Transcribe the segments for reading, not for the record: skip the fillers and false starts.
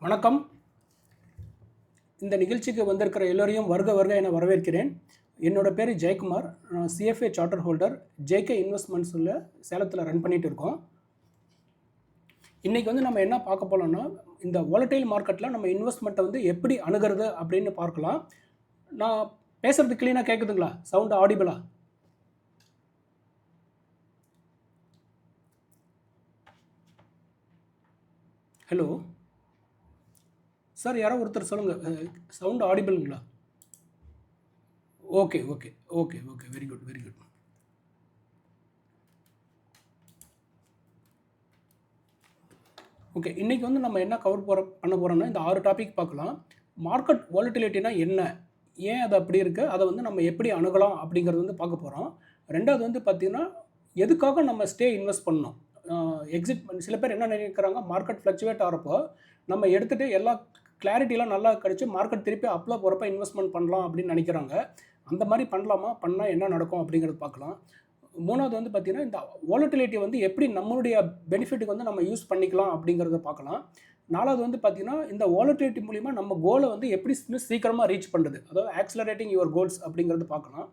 வணக்கம். இந்த நிகழ்ச்சிக்கு வந்திருக்கிற எல்லோரையும் வருக வருக என வரவேற்கிறேன். என்னோட பேர் ஜெயக்குமார். நான் சிஎஃப்ஏ சார்ட்டர் ஹோல்டர். ஜேகே இன்வெஸ்ட்மெண்ட்ஸில் சேலத்தில் ரன் பண்ணிகிட்டு இருக்கோம். இன்றைக்கி வந்து நம்ம என்ன பார்க்க போகிறோம்னா, இந்த வாலடைல் மார்க்கெட்டில் நம்ம இன்வெஸ்ட்மெண்ட்டை வந்து எப்படி அணுகிறது அப்படின்னு பார்க்கலாம். நான் பேசுகிறது க்ளீனாக கேட்குதுங்களா? சவுண்டு ஆடிபிளா? ஹலோ சார், யாரோ ஒருத்தர் சொல்லுங்கள். சவுண்டு ஆடிபிளுங்களா? Okay okay okay okay very good very good. Okay, இன்றைக்கி வந்து நம்ம என்ன பண்ண போகிறோம்னா, இந்த 6 டாபிக் பார்க்கலாம். மார்க்கெட் வாலட்டிலிட்டினா என்ன, ஏன் அது அப்படி இருக்குது, அதை வந்து நம்ம எப்படி அணுகலாம் அப்படிங்கிறது வந்து பார்க்க போகிறோம். ரெண்டாவது வந்து பார்த்திங்கன்னா, எதுக்காக நம்ம இன்வெஸ்ட் பண்ணணும், எக்ஸிட் பண்ணி சில பேர் என்ன நினைக்கிறாங்க, மார்க்கெட் ஃப்ளக்சுவேட் ஆகிறப்போ நம்ம எடுத்துகிட்டு எல்லா கிளாரிட்டிலாம் நல்லா கிடச்சி மார்க்கெட் திருப்பி அப்ல போகிறப்ப இன்வெஸ்ட்மெண்ட் பண்ணலாம் அப்படின்னு நினைக்கிறாங்க. அந்த மாதிரி பண்ணலாமா, பண்ணால் என்ன நடக்கும் அப்படிங்கிறது பார்க்கலாம். மூணாவது வந்து பார்த்திங்கன்னா, இந்த வாலட்டிலிட்டி வந்து எப்படி நம்மளுடைய பெனிஃபிட்டுக்கு வந்து நம்ம யூஸ் பண்ணிக்கலாம் அப்படிங்கிறத பார்க்கலாம். நாலாவது வந்து பார்த்திங்கன்னா, இந்த வாலட்டிலிட்டி மூலிமா நம்ம கோலை வந்து எப்படி சீக்கிரமாக ரீச் பண்ணுறது, அதாவது ஆக்ஸலரேட்டிங் யுவர் கோல்ஸ் அப்படிங்கிறது பார்க்கலாம்.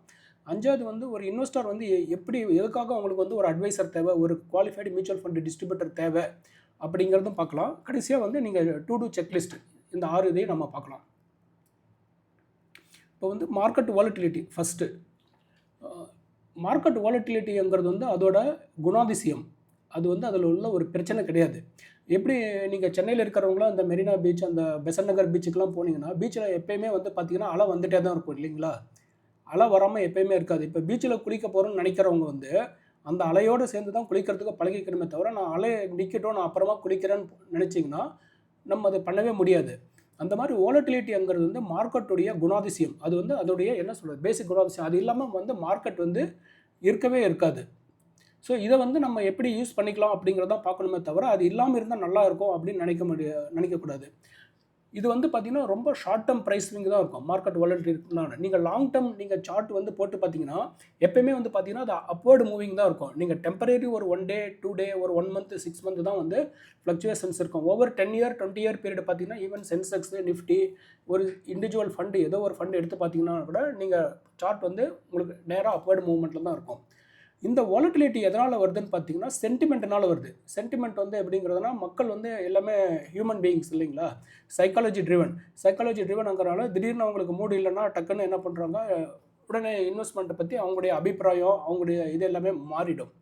அஞ்சாவது வந்து ஒரு இன்வெஸ்டர் வந்து எப்படி எதுக்காக அவங்களுக்கு வந்து ஒரு அட்வைசர் தேவை, ஒரு குவாலிஃபைடு மியூச்சுவல் ஃபண்ட் டிஸ்ட்ரிபியூட்டர் தேவை அப்படிங்கிறதும் பார்க்கலாம். கடைசியாக வந்து நீங்கள் டூ செக்லிஸ்ட், இந்த 6 இதையும் நம்ம பார்க்கலாம். இப்போ வந்து மார்க்கெட் வாலட்டிலிட்டி ஃபஸ்ட்டு. மார்க்கெட் வாலட்டிலிட்டிங்கிறது வந்து அதோட குணாதிசயம். அது வந்து அதில் உள்ள ஒரு பிரச்சனை கிடையாது. எப்படி நீங்கள் சென்னையில் இருக்கிறவங்களாம் அந்த மெரினா பீச், அந்த பெசன்ட் நகர் பீச்சுக்கெலாம் போனீங்கன்னா, பீச்சில் எப்போயுமே வந்து பார்த்திங்கன்னா அலை வந்துகிட்டே தான் இருக்கும் இல்லைங்களா? அலை வராமல் எப்போயுமே இருக்காது. இப்போ பீச்சில் குளிக்க போகிறோன்னு நினைக்கிறவங்க வந்து அந்த அலையோடு சேர்ந்து தான் குளிக்கிறதுக்கு பழகிக்கணுமே தவிர, நான் அலை நிற்கட்டும் நான் அப்புறமா குளிக்கிறேன்னு நினச்சிங்கன்னா நம்ம அதை பண்ணவே முடியாது. அந்த மாதிரி வாலட்டிலிட்டிங்கிறது வந்து மார்க்கெட்டுடைய குணாதிசயம். அது வந்து அதோடைய என்ன சொல்கிறது, பேசிக் குணாதிசயம். அது இல்லாமல் வந்து மார்க்கெட் வந்து இருக்கவே இருக்காது. ஸோ இதை வந்து நம்ம எப்படி யூஸ் பண்ணிக்கலாம் அப்படிங்கிறதான் பார்க்கணுமே தவிர, அது இல்லாமல் இருந்தால் நல்லா இருக்கும் அப்படின்னு நினைக்கக்கூடாது. இது வந்து பார்த்திங்கன்னா ரொம்ப ஷார்ட் டேர்ம் ப்ரைஸ் ஸ்விங் தான் இருக்கும் மார்க்கெட் வாலட்டிலிட்டினா. நீங்கள் லாங் டேர்ம் நீங்கள் சார்ட் வந்து போட்டு பார்த்தீங்கன்னா எப்போயுமே வந்து பார்த்திங்கன்னா அது அப்வர்டு மூவிங் தான் இருக்கும். நீங்கள் டெம்பரரி ஒரு 1 டே 2 டே ஒரு 1 மந்த் 6 மந்த் தான் வந்து ஃப்ளக்சுவேஷன்ஸ் இருக்கும். ஓவர் 10 இயர் 20 இயர் பீரியட் பார்த்தீங்கன்னா ஈவன் சென்செக்ஸ், நிஃப்டி, ஒரு இண்டிவிஜுவல் ஃபண்டு ஏதோ ஒரு ஃபண்டு எடுத்து பார்த்தீங்கன்னா கூட நீங்கள் சார்ட் வந்து உங்களுக்கு நேராக அப்வர்டு மூவ்மெண்ட்டில் தான் இருக்கும். இந்த வாலட்டிலிட்டி எதனால் வருதுன்னு பார்த்தீங்கன்னா சென்டிமெண்ட்னால வருது. சென்டிமெண்ட் வந்து எப்படிங்கிறதுனா, மக்கள் வந்து எல்லாமே ஹியூமன் பீயிங்ஸ் இல்லைங்களா? சைக்காலஜி ட்ரிவன்ங்கிறனால திடீர்னு அவங்களுக்கு மூடு இல்லைன்னா டக்குன்னு என்ன பண்ணுறாங்க, உடனே இன்வெஸ்ட்மெண்ட்டை பற்றி அவங்களுடைய அபிப்பிராயம், அவங்களுடைய இது எல்லாமே மாறிடும்.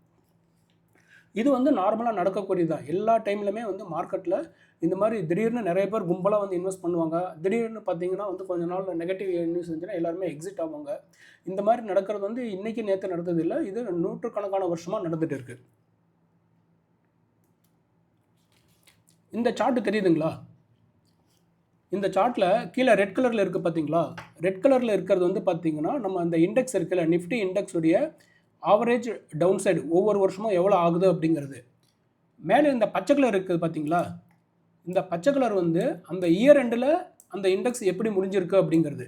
இது வந்து நார்மலாக நடக்கக்கூடியது தான். எல்லா டைம்லையுமே வந்து மார்க்கெட்டில் இந்த மாதிரி திடீர்னு நிறைய பேர் கும்பலாக வந்து இன்வெஸ்ட் பண்ணுவாங்க. திடீர்னு பார்த்தீங்கன்னா வந்து கொஞ்ச நாள் நெகட்டிவ் நியூஸ் இருந்துச்சுன்னா எல்லாருமே எக்ஸிட் ஆவாங்க. இந்த மாதிரி நடக்கிறது வந்து இன்றைக்கி நேற்று நடந்தது இல்லை. இது நூற்றுக்கணக்கான வருஷமாக நடந்துகிட்டு இருக்குது. இந்த சார்ட்டு தெரியுதுங்களா? இந்த சார்ட்டில் கீழே ரெட் கலரில் இருக்குது பார்த்தீங்களா? ரெட் கலரில் இருக்கிறது வந்து பார்த்தீங்கன்னா நம்ம அந்த இண்டெக்ஸ் இருக்குல்ல, நிஃப்டி இண்டெக்ஸுடைய ஆவரேஜ் டவுன் சைடு ஒவ்வொரு வருஷமும் எவ்வளோ ஆகுது அப்படிங்கிறது. மேலே இந்த பச்சை கலர் இருக்குது பார்த்தீங்களா? இந்த பச்சை கலர் வந்து அந்த இயர் எண்டில் அந்த இண்டெக்ஸ் எப்படி முடிஞ்சிருக்கு அப்படிங்கிறது.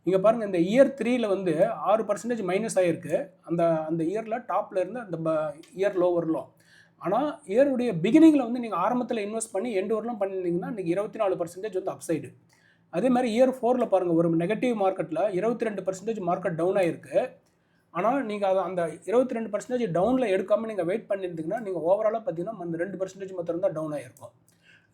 நீங்கள் பாருங்கள், இந்த இயர் 3ல் வந்து 6% மைனஸ் ஆகிருக்கு. அந்த இயரில் டாப்பில் இருந்து அந்த இயர் லோ வரலாம். ஆனால் இயருடைய பிகினிங்கில் வந்து நீங்கள் ஆரம்பத்தில் இன்வெஸ்ட் பண்ணி எண்டு வரலாம் பண்ணியிருந்தீங்கன்னா இன்றைக்கி 24% வந்து அப்சைடு. அதே மாதிரி இயர் 4ல் பாருங்கள், ஒரு நெகட்டிவ் மார்க்கெட்டில் 22% மார்க்கெட் டவுன் ஆகிருக்கு. ஆனால் நீங்கள் அதை அந்த 22% டவுனில் எடுக்காமல் நீங்கள் வெயிட் பண்ணியிருந்தீங்கன்னா நீங்கள் ஓவராலாக பார்த்தீங்கன்னா அந்த 2% மாத்திரம் தான் டவுன் ஆகிருக்கும்.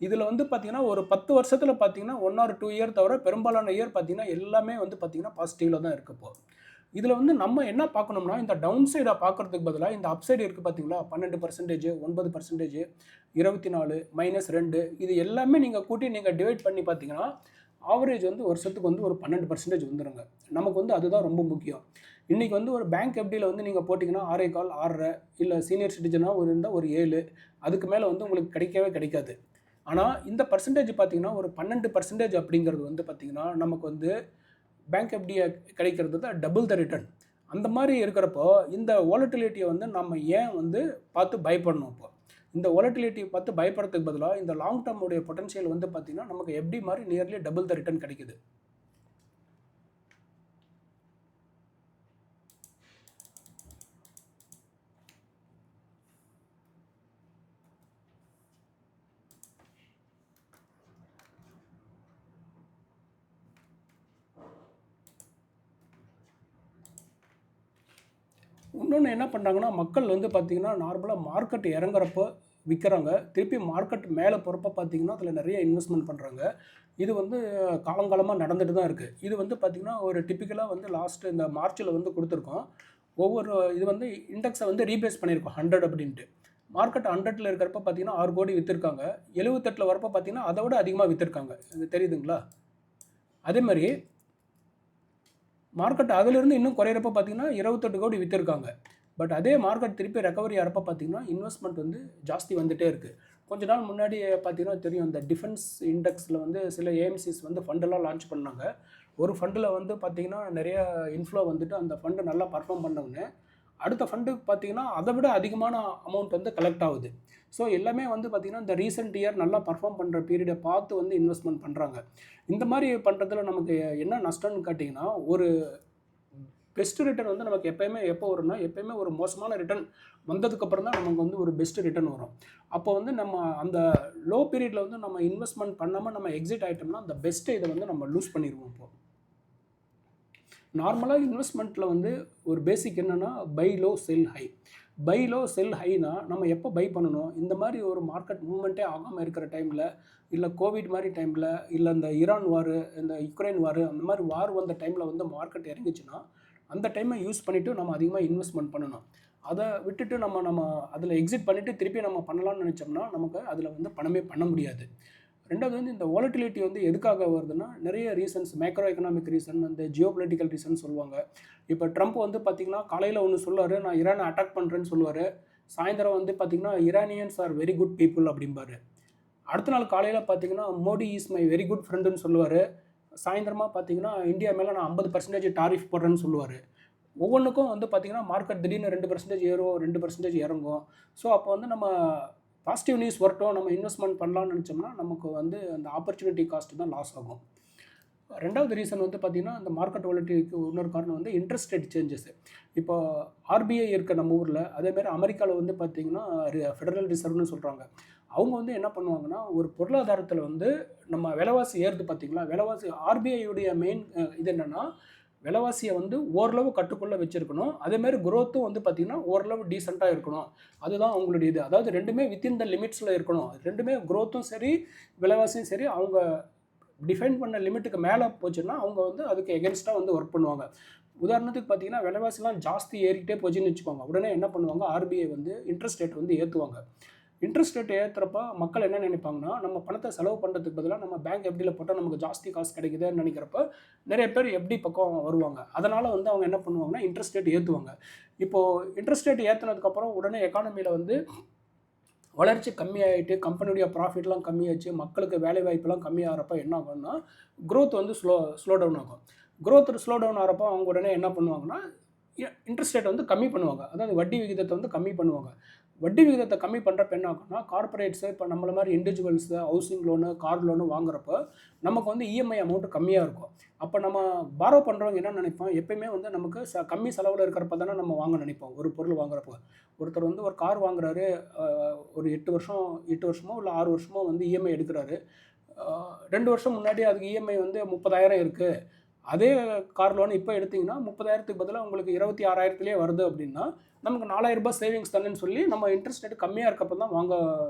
இதில் வந்து பார்த்தீங்கன்னா ஒரு 10 வருஷத்தில் பார்த்தீங்கன்னா 1 or 2 இயர் தவிர பெரும்பாலான இயர் பார்த்தீங்கன்னா எல்லாமே வந்து பார்த்தீங்கன்னா பாசிட்டிவில் தான் இருக்குது. இப்போ இதில் வந்து நம்ம என்ன பார்க்கணும்னா, இந்த டவுன் சைடை பார்க்குறதுக்கு பதிலாக இந்த அப் சைடு இருக்குது பார்த்தீங்களா, 12%, 9%, 24, -2, இது எல்லாமே நீங்கள் கூட்டி நீங்கள் டிவைட் பண்ணி பார்த்தீங்கன்னா ஆவரேஜ் வந்து வருஷத்துக்கு வந்து ஒரு 12% வந்துடுங்க. நமக்கு வந்து அதுதான் ரொம்ப முக்கியம். இன்றைக்கி வந்து ஒரு பேங்க் எஃப்டியில் வந்து நீங்கள் போட்டிங்கன்னா 6.25, 6.5, இல்லை சீனியர் சிட்டிசனாக இருந்தால் ஒரு 7, அதுக்கு மேலே வந்து உங்களுக்கு கிடைக்கவே கிடைக்காது. ஆனால் இந்த பர்சன்டேஜ் பார்த்தீங்கன்னா ஒரு 12% அப்படிங்கிறது வந்து பார்த்திங்கன்னா நமக்கு வந்து பேங்க் எஃப்டியை கிடைக்கிறது தான் டபுள் த ரிட்டர்ன். அந்த மாதிரி இருக்கிறப்போ இந்த வாலட்டிலிட்டியை வந்து நம்ம ஏன் வந்து பார்த்து பயப்படணும்? இப்போ இந்த வாலட்டிலிட்டியை பார்த்து பயப்படுறதுக்கு பதிலாக இந்த லாங் டேர்முடைய பொட்டன்ஷியல் வந்து பார்த்திங்கன்னா நமக்கு எஃப்டி மாதிரி நியர்லி டபுள் த ரிட்டர்ன் கிடைக்குது. இன்னொன்று என்ன பண்ணுறாங்கன்னா, மக்கள் வந்து பார்த்திங்கன்னா நார்மலாக மார்க்கெட் இறங்குறப்போ விற்கிறாங்க, திருப்பி மார்க்கெட் மேலே போகிறப்ப பார்த்திங்கன்னா அதில் நிறைய இன்வெஸ்ட்மெண்ட் பண்ணுறாங்க. இது வந்து காலங்காலமாக நடந்துட்டு தான் இருக்குது. இது வந்து பார்த்திங்கன்னா ஒரு டிப்பிக்கலாக வந்து லாஸ்ட்டு இந்த மார்ச்சில் வந்து கொடுத்துருக்கோம். ஒவ்வொரு இது வந்து இண்டெக்ஸை வந்து ரீபேஸ் பண்ணியிருக்கோம் 100 அப்படின்ட்டு. மார்க்கெட் 100ல் இருக்கிறப்ப பார்த்திங்கன்னா 6 கோடி விற்றுருக்காங்க. 78ல் வரப்போ பார்த்திங்கன்னா அதை விட அதிகமாக விற்றுருக்காங்க. இது தெரியுதுங்களா? அதே மாதிரி மார்க்கெட் அதிலிருந்து இன்னும் குறையிறப்ப பார்த்திங்கன்னா 28 கோடி விற்றுருக்காங்க. பட் அதே மார்க்கெட் திருப்பி ரெக்கவரி ஆகிறப்ப பார்த்திங்கன்னா இன்வெஸ்ட்மெண்ட் வந்து ஜாஸ்தி வந்துகிட்டே இருக்குது. கொஞ்ச நாள் முன்னாடி பார்த்திங்கன்னா தெரியும், இந்த டிஃபென்ஸ் இண்டெக்ஸில் வந்து சில ஏஎம்சிஸ் வந்து ஃபண்டெல்லாம் லான்ச் பண்ணாங்க. ஒரு ஃபண்டில் வந்து பார்த்திங்கன்னா நிறைய இன்ஃப்ளோ வந்துட்டு அந்த ஃபண்டு நல்லா பர்ஃபார்ம் பண்ணவுடனே அடுத்த ஃபண்டுக்கு பார்த்திங்கன்னா அதை விட அதிகமான அமௌண்ட் வந்து கலெக்ட் ஆகுது. ஸோ எல்லாமே வந்து பார்த்திங்கன்னா இந்த ரீசெண்ட் இயர் நல்லா பர்ஃபார்ம் பண்ணுற பீரியடை பார்த்து வந்து இன்வெஸ்ட்மெண்ட் பண்ணுறாங்க. இந்த மாதிரி பண்ணுறதுல நமக்கு என்ன நஷ்டம்னு கேட்டிங்கன்னா, ஒரு பெஸ்ட் ரிட்டர்ன் வந்து நமக்கு எப்போயுமே எப்போ வரும்னா, எப்போயுமே ஒரு மோசமான ரிட்டர்ன் வந்ததுக்கப்புறம் தான் நமக்கு வந்து ஒரு பெஸ்ட் ரிட்டர்ன் வரும். அப்போ வந்து நம்ம அந்த லோ பீரியடில் வந்து நம்ம இன்வெஸ்ட்மெண்ட் பண்ணாமல் நம்ம எக்ஸிட் ஆகிட்டோம்னா அந்த பெஸ்ட்டை இதை வந்து நம்ம லூஸ் பண்ணிடுவோம். இப்போது நார்மலாக இன்வெஸ்ட்மெண்ட்டில் வந்து ஒரு பேசிக் என்னென்னா buy low sell high. Buy low sell ஹைனா நம்ம எப்போ பை பண்ணணும், இந்த மாதிரி ஒரு மார்க்கெட் மூவ்மெண்ட்டே ஆகாமல் இருக்கிற டைமில், இல்லை கோவிட் மாதிரி டைமில், இல்லை இந்த ஈரான் வாரு, இந்த யுக்ரைன் வாரு, அந்த மாதிரி வார் வந்த டைமில் வந்து மார்க்கெட் இறங்கிச்சுன்னா அந்த டைமை யூஸ் பண்ணிவிட்டு நம்ம அதிகமாக இன்வெஸ்ட்மெண்ட் பண்ணணும். அதை விட்டுட்டு நம்ம அதில் எக்ஸிட் பண்ணிவிட்டு திருப்பி நம்ம பண்ணலாம்னு நினச்சோம்னா நமக்கு அதில் வந்து பணமே பண்ண முடியாது. ரெண்டாவது வந்து இந்த வாலட்டிலிட்டி வந்து எதுக்காக வருதுன்னா, நிறைய ரீசன்ஸ், மேக்ரோ எக்கனாமிக் ரீசன், அந்த ஜியோபொலிட்டிக்கல் ரீசன் சொல்லுவாங்க. இப்போ ட்ரம்ப் வந்து பார்த்திங்கன்னா காலையில் ஒன்று சொல்லுவார், நான் ஈரானை அட்டாக் பண்ணுறேன்னு சொல்லுவார். சாயந்தரம் வந்து பார்த்திங்கன்னா Iranians are very good people அப்படிம்பாரு. அடுத்த நாள் காலையில் பார்த்திங்கன்னா Modi is my very good ஃப்ரெண்டுன்னு சொல்லுவார். சாயந்தரமாக பார்த்திங்கன்னா இந்தியா மேலே நான் 50% டாரிஃப் போடுறேன்னு சொல்லுவார். ஒவ்வொன்றுக்கும் வந்து பார்த்திங்கன்னா மார்க்கெட் திடீர்னு 2% ஏறும், 2% இறங்கும். ஸோ அப்போ வந்து நம்ம பாசிட்டிவ் நியூஸ் வரட்டும், நம்ம இன்வெஸ்ட்மெண்ட் பண்ணலாம்னு நினச்சோம்னா நமக்கு வந்து அந்த ஆப்பர்ச்சுனிட்டி காஸ்ட்டு தான் லாஸ் ஆகும். ரெண்டாவது ரீசன் வந்து பார்த்திங்கன்னா இந்த மார்க்கெட் வாலட்டிலிட்டிக்கு இன்னொரு காரணம் வந்து இன்ட்ரெஸ்ட் ரேட் சேஞ்சஸ். இப்போ ஆர்பிஐ இருக்க நம்ம ஊரில், அதேமாதிரி அமெரிக்காவில் வந்து பார்த்திங்கன்னா ஃபெடரல் ரிசர்வ்னு சொல்கிறாங்க. அவங்க வந்து என்ன பண்ணுவாங்கன்னா, ஒரு பொருளாதாரத்தில் வந்து நம்ம விலைவாசி ஏறுது பார்த்திங்களா, விலைவாசி ஆர்பிஐயுடைய மெயின் இது என்னென்னா, விலைவாசியை வந்து ஓரளவு கட்டுக்குள்ளே வச்சுருக்கணும். அதேமாதிரி குரோத்தும் வந்து பார்த்திங்கன்னா ஓரளவு டீசெண்டாக இருக்கணும். அதுதான் அவங்களுடைய இது. அதாவது ரெண்டுமே வித்தின் த லிமிட்ஸில் இருக்கணும். ரெண்டுமே குரோத்தும் சரி, விலைவாசியும் சரி, அவங்க டிஃபைன் பண்ண லிமிட்டுக்கு மேலே போச்சுன்னா அவங்க வந்து அதுக்கு எகென்ஸ்டாக வந்து ஒர்க் பண்ணுவாங்க. உதாரணத்துக்கு பார்த்திங்கன்னா விலைவாசிலாம் ஜாஸ்தி ஏறிக்கிட்டே போச்சுன்னு வச்சுக்கோங்க. உடனே என்ன பண்ணுவாங்க, ஆர்பிஐ வந்து இன்ட்ரெஸ்ட் ரேட் வந்து ஏற்றுவாங்க. இன்ட்ரெஸ்ட் ரேட் ஏற்றுறப்ப மக்கள் என்ன நினைப்பாங்கன்னா, நம்ம பணத்தை செலவு பண்ணுறதுக்கு பதிலாக நம்ம பேங்க் எஃப்டியில் போட்டால் நமக்கு ஜாஸ்தி காசு கிடைக்குதுன்னு நினைக்கிறப்ப நிறைய பேர் எஃப்டி பக்கம் வருவாங்க. அதனால் வந்து அவங்க என்ன பண்ணுவாங்கன்னா இன்ட்ரெஸ்ட் ரேட் ஏற்றுவாங்க. இப்போது இன்ட்ரெஸ்ட் ரேட் ஏற்றுனதுக்கப்புறம் உடனே எக்கானமியில் வந்து வளர்ச்சி கம்மியாகிட்டு, கம்பெனியுடைய ப்ராஃபிட்லாம் கம்மியாச்சு, மக்களுக்கு வேலைவாய்ப்புலாம் கம்மியாகிறப்ப என்ன ஆகும்னா க்ரோத் வந்து ஸ்லோ டவுன் ஆகும். க்ரோத் ஸ்லோ டவுன் ஆகிறப்போ அவங்க உடனே என்ன பண்ணுவாங்கன்னா இன்ட்ரெஸ்ட் ரேட் வந்து கம்மி பண்ணுவாங்க. அதாவது வட்டி விகிதத்தை வந்து கம்மி பண்ணுவாங்க. வட்டி விகிதத்தை கம்மி பண்ணுறப்ப என்ன ஆகும்னா, கார்பரேட்ஸு இப்போ நம்மள மாதிரி individuals housing loan, car loan வாங்குறப்போ நமக்கு வந்து இஎம்ஐ அமௌண்ட்டு கம்மியாக இருக்கும். அப்போ நம்ம பாரோ பண்ணுறவங்க என்ன நினைப்போம், எப்பயுமே வந்து நமக்கு கம்மி செலவில் இருக்கிறப்ப தானே நம்ம வாங்க நினைப்போம். ஒரு பொருள் வாங்குறப்போ ஒருத்தர் வந்து ஒரு கார் வாங்குறாரு, ஒரு 8 வருஷமோ இல்லை 6 வருஷமோ வந்து இஎம்ஐ எடுக்கிறாரு. 2 வருஷம் முன்னாடி அதுக்கு இஎம்ஐ வந்து 30,000 இருக்குது. அதே கார் லோன் இப்போ எடுத்திங்கன்னா 30,000க்கு பதிலாக உங்களுக்கு 26,000லேயே வருது அப்படின்னா நமக்கு 4,000 ரூபாய் சேவிங்ஸ் தானேன்னு சொல்லி நம்ம இன்ட்ரெஸ்ட் ரேட் கம்மியாக இருக்கப்போ தான் வாங்க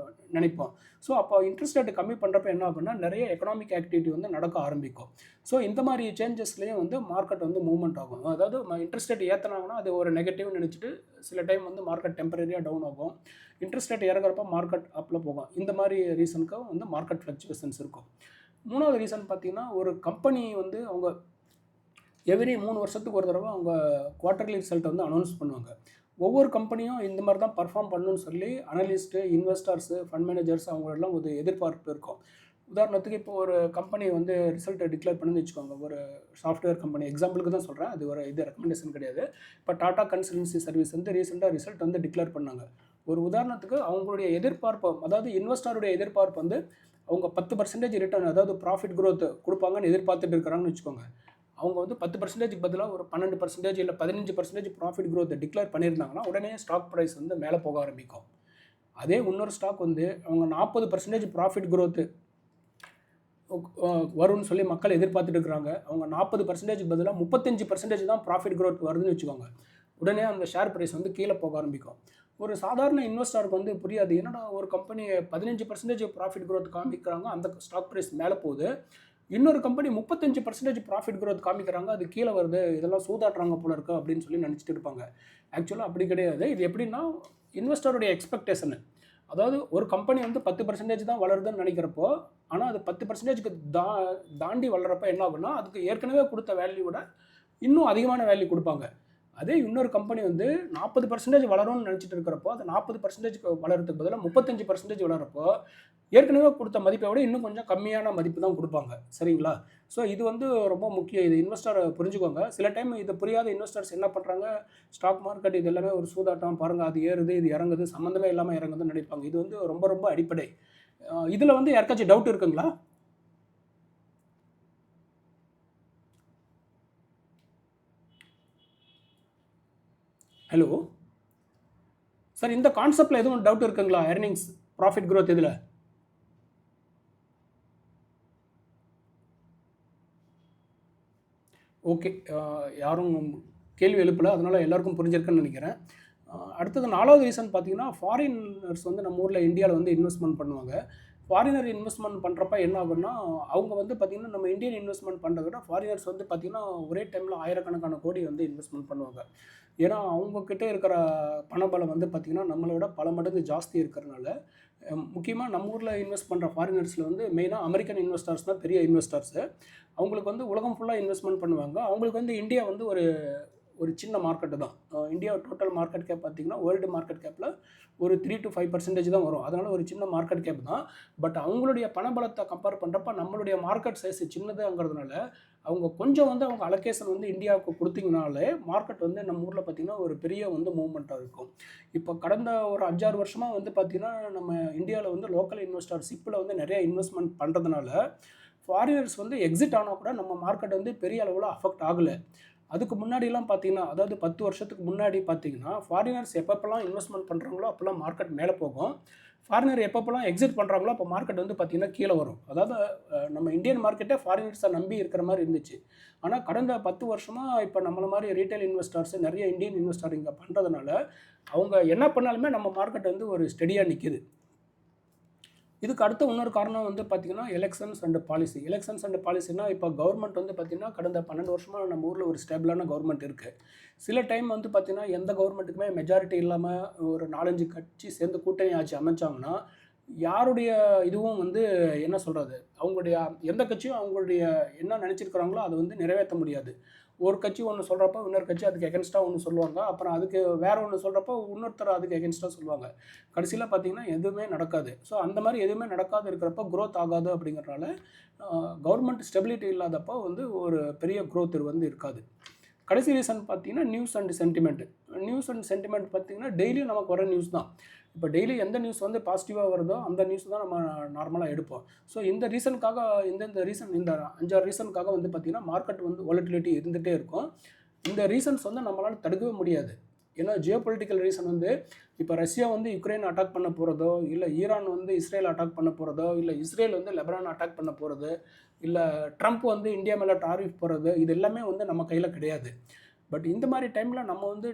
நினைப்போம். ஸோ அப்போ இன்ட்ரெஸ்ட் ரேட் கம்மி பண்ணுறப்ப என்ன ஆகும்னா நிறைய எக்கனாமிக் ஆக்டிவிட்டி வந்து நடக்க ஆரம்பிக்கும். ஸோ இந்த மாதிரி சேஞ்சஸ்லேயும் வந்து மார்க்கெட் வந்து மூவ்மெண்ட் ஆகும். அதாவது இன்ட்ரெஸ்ட் ரேட் ஏற்றினாங்கன்னா அது ஒரு நெகட்டிவ்னு நினச்சிட்டு சில டைம் வந்து மார்க்கெட் டெம்பரரியாக டவுன் ஆகும். இன்ட்ரெஸ்ட் ரேட் இறங்குறப்ப மார்க்கெட் அப்பில் போகும். இந்த மாதிரி ரீசனுக்கு வந்து மார்க்கெட் ஃப்ளக்சுவேஷன்ஸ் இருக்கும். மூணாவது ரீசன் பார்த்திங்கன்னா, ஒரு கம்பெனி வந்து அவங்க எவ்ரி 3 வருஷத்துக்கு ஒரு தடவை அவங்க குவார்ட்டர்லி ரிசல்ட்டை வந்து அனௌன்ஸ் பண்ணுவாங்க. ஒவ்வொரு கம்பெனியும் இந்த மாதிரி தான் பர்ஃபார்ம் பண்ணணும்னு சொல்லி அனலிஸ்ட்டு, இன்வெஸ்டர்ஸு, ஃபண்ட் மேனேஜர்ஸ் அவங்களெல்லாம் ஒரு எதிர்பார்ப்பு இருக்கும். உதாரணத்துக்கு இப்போ ஒரு கம்பெனி வந்து ரிசல்ட்டை டிக்ளேர் பண்ணுன்னு வச்சுக்கோங்க. ஒரு சாஃப்ட்வேர் கம்பெனி எக்ஸாம்பிளுக்கு தான் சொல்கிறேன், அது ஒரு ரெக்கமெண்டேஷன் கிடையாது. இப்போ டாடா கன்சல்டன்சி சர்வீஸ் வந்து ரீசெண்டாக ரிசல்ட் வந்து டிக்ளேர் பண்ணாங்க. ஒரு உதாரணத்துக்கு அவங்களுடைய எதிர்பார்ப்பு, அதாவது இன்வெஸ்டருடைய எதிர்பார்ப்பு வந்து அவங்க 10% ரிட்டர்ன், அதாவது ப்ராஃபிட் க்ரோத் கொடுப்பாங்கன்னு எதிர்பார்த்துட்டு இருக்கிறாங்கன்னு வச்சுக்கோங்க. அவங்க வந்து 10%க்கு பதிலாக ஒரு 12% இல்லை 15% ப்ராஃபிட் க்ரோத் டிக்ளேர் பண்ணியிருந்தாங்கன்னா உடனே ஸ்டாக் ப்ரைஸ் வந்து மேலே போக ஆரம்பிக்கும். அதே இன்னொரு ஸ்டாக் வந்து அவங்க 40% ப்ராஃபிட் க்ரோத்து வரும்னு சொல்லி மக்கள் எதிர்பார்த்துட்டு இருக்கிறாங்க. அவங்க 40%க்கு பதிலாக 35% தான் ப்ராஃபிட் க்ரோத் வருதுன்னு வச்சுக்கோங்க. உடனே அந்த ஷேர் ப்ரைஸ் வந்து கீழே போக ஆரம்பிக்கும். ஒரு சாதாரண இன்வெஸ்டருக்கு வந்து புரியாது. என்னடா ஒரு கம்பெனி 15% ப்ராஃபிட் growth காமிக்கிறாங்க, அந்த ஸ்டாக் ப்ரைஸ் மேலே போகுது. இன்னொரு கம்பெனி 35% ப்ராஃபிட் growth காமிக்கிறாங்க, அது கீழே வருது. இதெல்லாம் சூதாட்டுறாங்க போல இருக்கு அப்படின்னு சொல்லி நினச்சிட்டு இருப்பாங்க. ஆக்சுவலாக அப்படி கிடையாது. இது எப்படின்னா இன்வெஸ்டருடைய எக்ஸ்பெக்டேஷனு. அதாவது ஒரு கம்பெனி வந்து 10% தான் வளருதுன்னு நினைக்கிறப்போ, ஆனால் அது 10%க்கு தாண்டி வளர்றப்ப என்ன ஆகும்னா, அதுக்கு ஏற்கனவே கொடுத்த வேல்யூ விட இன்னும் அதிகமான வேல்யூ கொடுப்பாங்க. அதே இன்னொரு கம்பெனி வந்து 40% வளரும்னு நினச்சிட்டு இருக்கிறப்போ, அது 40%க்கு வளர்றதுக்கு பதிலாக 35% வளர்றப்போ, ஏற்கனவே கொடுத்த மதிப்பை விட இன்னும் கொஞ்சம் கம்மியான மதிப்பு தான் கொடுப்பாங்க. சரிங்களா? ஸோ இது வந்து ரொம்ப முக்கியம். இது இன்வெஸ்டர் புரிஞ்சுக்கோங்க. சில டைம் இது புரியாத இன்வெஸ்டர்ஸ் என்ன பண்ணுறாங்க, ஸ்டாக் மார்க்கெட் இது எல்லாமே ஒரு சூதாட்டம், பாருங்கள் அது ஏறுது, இது இறங்குது, சம்மந்தமே இல்லாமல் இறங்குதுன்னு நினைப்பாங்க. இது வந்து ரொம்ப ரொம்ப அடிப்படை. இதில் வந்து யாருக்காச்சும் டவுட் இருக்குங்களா? ஹலோ சார், இந்த கான்செப்டில் எதுவும் டவுட் இருக்குங்களா? எர்னிங்ஸ் ப்ராஃபிட் growth இதில்? ஓகே, யாரும் கேள்வி எழுப்பல, அதனால் எல்லாருக்கும் புரிஞ்சிருக்குன்னு நினைக்கிறேன். அடுத்தது 4வது ரீசன் பார்த்தீங்கன்னா, ஃபாரினர்ஸ் வந்து நம்ம ஊரில் இந்தியாவில் வந்து இன்வெஸ்ட்மெண்ட் பண்ணுவாங்க. ஃபாரினர் இன்வெஸ்ட்மெண்ட் பண்ணுறப்ப என்ன ஆகும்னா, அவங்க வந்து பார்த்திங்கன்னா நம்ம இந்தியன் இன்வெஸ்ட்மெண்ட் பண்ணுறத விட ஃபாரினர்ஸ் வந்து பார்த்திங்கன்னா ஒரே டைமில் ஆயிரக்கணக்கான கோடி வந்து இன்வெஸ்ட்மெண்ட் பண்ணுவாங்க. ஏன்னா அவங்கக்கிட்ட இருக்கிற பணபலம் வந்து பார்த்திங்கன்னா நம்மளோட பல மடங்கு ஜாஸ்தி இருக்கிறனால, முக்கியமாக நம்ம ஊரில் இன்வெஸ்ட் பண்ணுற ஃபாரினர்ஸில் வந்து மெயினாக அமெரிக்கன் இன்வெஸ்டர்ஸ் தான் பெரிய இன்வெஸ்டர்ஸு. அவங்களுக்கு வந்து உலகம் ஃபுல்லாக இன்வெஸ்ட்மெண்ட் பண்ணுவாங்க. அவங்களுக்கு வந்து இந்தியா வந்து ஒரு சின்ன மார்க்கெட்டு தான். இந்தியா டோட்டல் மார்க்கெட் கேப் பார்த்திங்கன்னா வேர்ல்டு மார்க்கெட் கேப்பில் ஒரு 3 to 5% தான் வரும். அதனால் ஒரு சின்ன மார்க்கெட் கேப் தான். பட் அவங்களுடைய பணபலத்தை கம்பேர் பண்ணுறப்ப நம்மளுடைய மார்க்கெட் சைஸ் சின்னதுங்கிறதுனால, அவங்க கொஞ்சம் வந்து அவங்க அலோகேஷன் வந்து இந்தியாவுக்கு கொடுத்தீங்கனாலே மார்க்கெட் வந்து நம்ம ஊரில் பார்த்திங்கன்னா ஒரு பெரிய வந்து மூவ்மெண்ட்டாக இருக்கும். இப்போ கடந்த ஒரு 5-6 வருஷமாக வந்து பார்த்திங்கன்னா நம்ம இந்தியாவில் வந்து லோக்கல் இன்வெஸ்டர் ஷிப்பில் வந்து நிறைய இன்வெஸ்ட்மெண்ட் பண்ணுறதுனால, ஃபாரினர்ஸ் வந்து எக்ஸிட் ஆனால் கூட நம்ம மார்க்கெட் வந்து பெரிய அளவில் அஃபெக்ட் ஆகலை. அதுக்கு முன்னாடிலாம் பார்த்தீங்கன்னா, அதாவது 10 வருஷத்துக்கு முன்னாடி பார்த்தீங்கன்னா, ஃபாரினர்ஸ் எப்பப்பலாம் இன்வெஸ்ட்மெண்ட் பண்ணுறாங்களோ அப்போலாம் மார்க்கெட் மேலே போகும். ஃபாரினர் எப்பப்பலாம் எக்ஸிட் பண்ணுறாங்களோ அப்போ மார்க்கெட் வந்து பார்த்தீங்கன்னா கீழே வரும். அதாவது நம்ம இந்தியன் மார்க்கெட்டே ஃபாரினர்ஸை நம்பி இருக்கிற மாதிரி இருந்துச்சு. ஆனால் கடந்த 10 வருஷமாக இப்போ நம்மள மாதிரி ரீட்டைல் இன்வெஸ்டர்ஸ் நிறைய இந்தியன் இன்வெஸ்டர் இங்கே பண்ணுறதுனால, அவங்க என்ன பண்ணாலுமே நம்ம மார்க்கெட் வந்து ஒரு ஸ்டெடியாக நிற்கிது. இதுக்கு அடுத்த இன்னொரு காரணம் வந்து பார்த்திங்கன்னா elections and policy. Elections and பாலிசினா இப்போ கவர்மெண்ட் வந்து பார்த்திங்கன்னா கடந்த 12 வருஷமாக நம்ம ஊரில் ஒரு ஸ்டேபிளான கவர்மெண்ட் இருக்குது. சில டைம் வந்து பார்த்திங்கன்னா எந்த கவர்மெண்ட்டுக்குமே மெஜாரிட்டி இல்லாமல் ஒரு 4-5 கட்சி சேர்ந்து கூட்டணி ஆட்சி அமைச்சாங்கன்னா, யாருடைய இதுவும் வந்து என்ன சொல்கிறது, அவங்களுடைய எந்த கட்சியும் அவங்களுடைய என்ன நினச்சிருக்கிறாங்களோ அதை வந்து நிறைவேற்ற முடியாது. ஒரு கட்சி ஒன்று சொல்கிறப்போ இன்னொரு கட்சி அதுக்கு எகென்ஸ்டாக ஒன்று சொல்லுவாங்க. அப்புறம் அதுக்கு வேறு ஒன்று சொல்கிறப்போ இன்னொருத்தர் அதுக்கு எகென்ஸ்டாக சொல்லுவாங்க. கடைசியில் பார்த்திங்கன்னா எதுவுமே நடக்காது. ஸோ அந்த மாதிரி எதுவுமே நடக்காது இருக்கிறப்போ க்ரோத் ஆகாது. அப்படிங்கிறனால கவர்மெண்ட் ஸ்டெபிலிட்டி இல்லாதப்போ வந்து ஒரு பெரிய க்ரோத் வந்து இருக்காது. கடைசி ரீசன் பார்த்தீங்கன்னா news and sentiment. News and sentiment பார்த்தீங்கன்னா டெய்லியும் நமக்கு வர நியூஸ் தான். இப்போ டெய்லி எந்த நியூஸ் வந்து பாசிட்டிவாக வருதோ அந்த நியூஸ் தான் நம்ம நார்மலாக எடுப்போம். ஸோ இந்த ரீசனுக்காக இந்த 5-6 ரீசனுக்காக வந்து பார்த்திங்கன்னா மார்க்கெட் வந்து வாலட்டிலிட்டி இருந்துகிட்டே இருக்கும். இந்த ரீசன்ஸ் வந்து நம்மளால் தடுக்கவே முடியாது. ஏன்னா ஜியோபொலிட்டிக்கல் ரீசன் வந்து இப்போ ரஷ்யா வந்து யுக்ரைன் அட்டாக் பண்ண போகிறதோ, இல்லை ஈரான் வந்து இஸ்ரேல் அட்டாக் பண்ண போகிறதோ, இல்லை இஸ்ரேல் வந்து லெபனான் அட்டாக் பண்ண போகிறது, இல்லை ட்ரம்ப் வந்து இந்தியா மேலே டாரிஃப் போகிறது, இது எல்லாமே வந்து நம்ம கையில் கிடையாது. பட் இந்த மாதிரி டைமில் நம்ம வந்து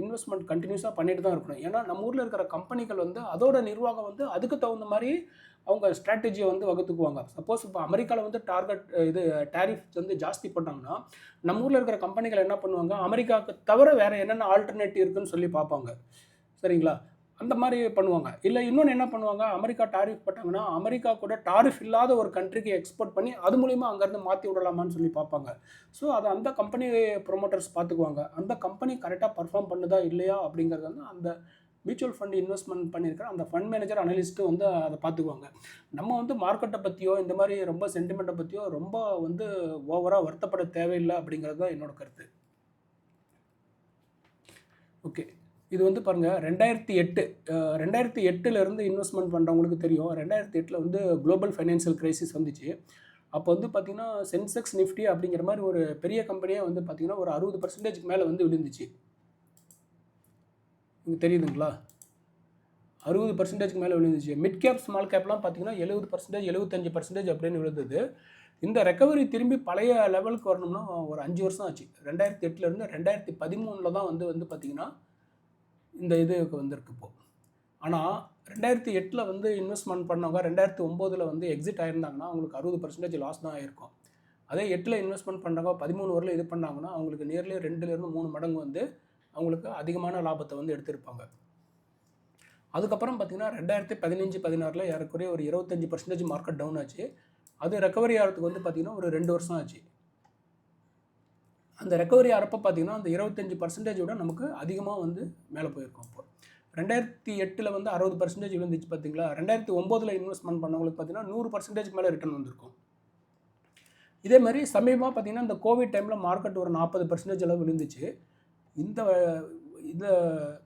இன்வெஸ்ட்மெண்ட் கண்டினியூஸாக பண்ணிட்டு தான் இருக்கணும். ஏன்னா நம்ம ஊரில் இருக்கிற கம்பெனிகள் வந்து அதோட நிர்வாகம் வந்து அதுக்கு தகுந்த மாதிரி அவங்க ஸ்ட்ராட்டஜியை வந்து வகுத்துக்குவாங்க. சப்போஸ் இப்போ அமெரிக்காவில் வந்து டேரிஃப் வந்து ஜாஸ்தி போட்டாங்கன்னா, நம்ம ஊரில் இருக்கிற கம்பெனிகள் என்ன பண்ணுவாங்க, அமெரிக்காவுக்கு தவிர வேறு என்னென்ன ஆல்டர்னேட்டிவ் இருக்குதுன்னு சொல்லி பார்ப்பாங்க. சரிங்களா? அந்த மாதிரி பண்ணுவாங்க. இல்லை இன்னொன்று என்ன பண்ணுவாங்க, அமெரிக்கா டாரிஃப் போட்டாங்கன்னா அமெரிக்கா கூட டாரிஃப் இல்லாத ஒரு கண்ட்ரிக்கு எக்ஸ்போர்ட் பண்ணி அது மூலிமா அங்கேருந்து மாற்றி விடலாமான்னு சொல்லி பார்ப்பாங்க. ஸோ அதை அந்த கம்பெனி ப்ரொமோட்டர்ஸ் பார்த்துக்குவாங்க. அந்த கம்பெனி கரெக்டாக பர்ஃபார்ம் பண்ணுதா இல்லையா அப்படிங்கிறது வந்து அந்த மியூச்சுவல் ஃபண்ட் இன்வெஸ்ட்மெண்ட் பண்ணியிருக்கிற அந்த ஃபண்ட் மேனேஜர் அனலிஸ்ட்டு வந்து அதை பார்த்துக்குவாங்க. நம்ம வந்து மார்க்கெட்டை பற்றியோ இந்த மாதிரி ரொம்ப சென்டிமெண்ட்டை பற்றியோ ரொம்ப வந்து ஓவராக வருத்தப்பட தேவையில்லை அப்படிங்கிறது தான் என்னோட கருத்து. ஓகே, இது வந்து பாருங்கள் 2008 இன்வெஸ்ட்மெண்ட் பண்ணுறவங்களுக்கு தெரியும். 2008 வந்து குளோபல் ஃபைனான்சியல் கிரைசிஸ் வந்துச்சு. அப்போ வந்து பார்த்திங்கன்னா சென்செக்ஸ் நிஃப்டி அப்படிங்கிற மாதிரி ஒரு பெரிய கம்பெனியே வந்து பார்த்திங்கன்னா ஒரு 60% மேலே வந்து விழுந்துச்சு. உங்களுக்கு தெரியுதுங்களா? 60% மேலே விழுந்துச்சு. மிட் கேப் ஸ்மால் கேப்லாம் பார்த்திங்கன்னா 70%, 75% அப்படின்னு விழுந்தது. இந்த ரெக்கவரி திரும்பி பழைய லெவலுக்கு வரணும்னா ஒரு 5 வருஷம் ஆச்சு. 2008லேருந்து 2013 தான் வந்து பார்த்தீங்கன்னா இந்த இதுக்கு வந்திருக்கு இப்போ. ஆனால் 2008 வந்து இன்வெஸ்ட்மெண்ட் பண்ணவங்க 2009 வந்து எக்ஸிட் ஆயிருந்தாங்கன்னா அவங்களுக்கு 60% லாஸ் தான் ஆயிருக்கும். அதே 8 இன்வெஸ்ட்மெண்ட் பண்ணுறவங்க 13 வரல இது பண்ணாங்கன்னா அவங்களுக்கு நியர்லி 2லேருந்து 3 மடங்கு வந்து அவங்களுக்கு அதிகமான லாபத்தை வந்து எடுத்திருப்பாங்க. அதுக்கப்புறம் பார்த்தீங்கன்னா 2015, 16 ஏறக்குறைய ஒரு 25% மார்க்கெட் டவுன் ஆச்சு. அது ரெக்கவரி ஆகிறதுக்கு வந்து பார்த்தீங்கன்னா ஒரு 2 வருஷம் ஆச்சு. அந்த ரெக்கவரி ஆகிறப்ப பார்த்தீங்கன்னா அந்த 25% விட நமக்கு அதிகமாக வந்து மேலே போயிருக்கும். இப்போ 2008 வந்து 60% விழுந்துச்சு பார்த்தீங்களா. 2009 இன்வெஸ்ட்மெண்ட் பண்ணவங்களுக்கு பார்த்தீங்கன்னா 100% மேலே ரிட்டர்ன் வந்திருக்கும். இதே மாதிரி சமீபமாக பார்த்தீங்கன்னா இந்த கோவிட் டைமில் மார்க்கெட் ஒரு 40% அளவு விழுந்துச்சு. இந்த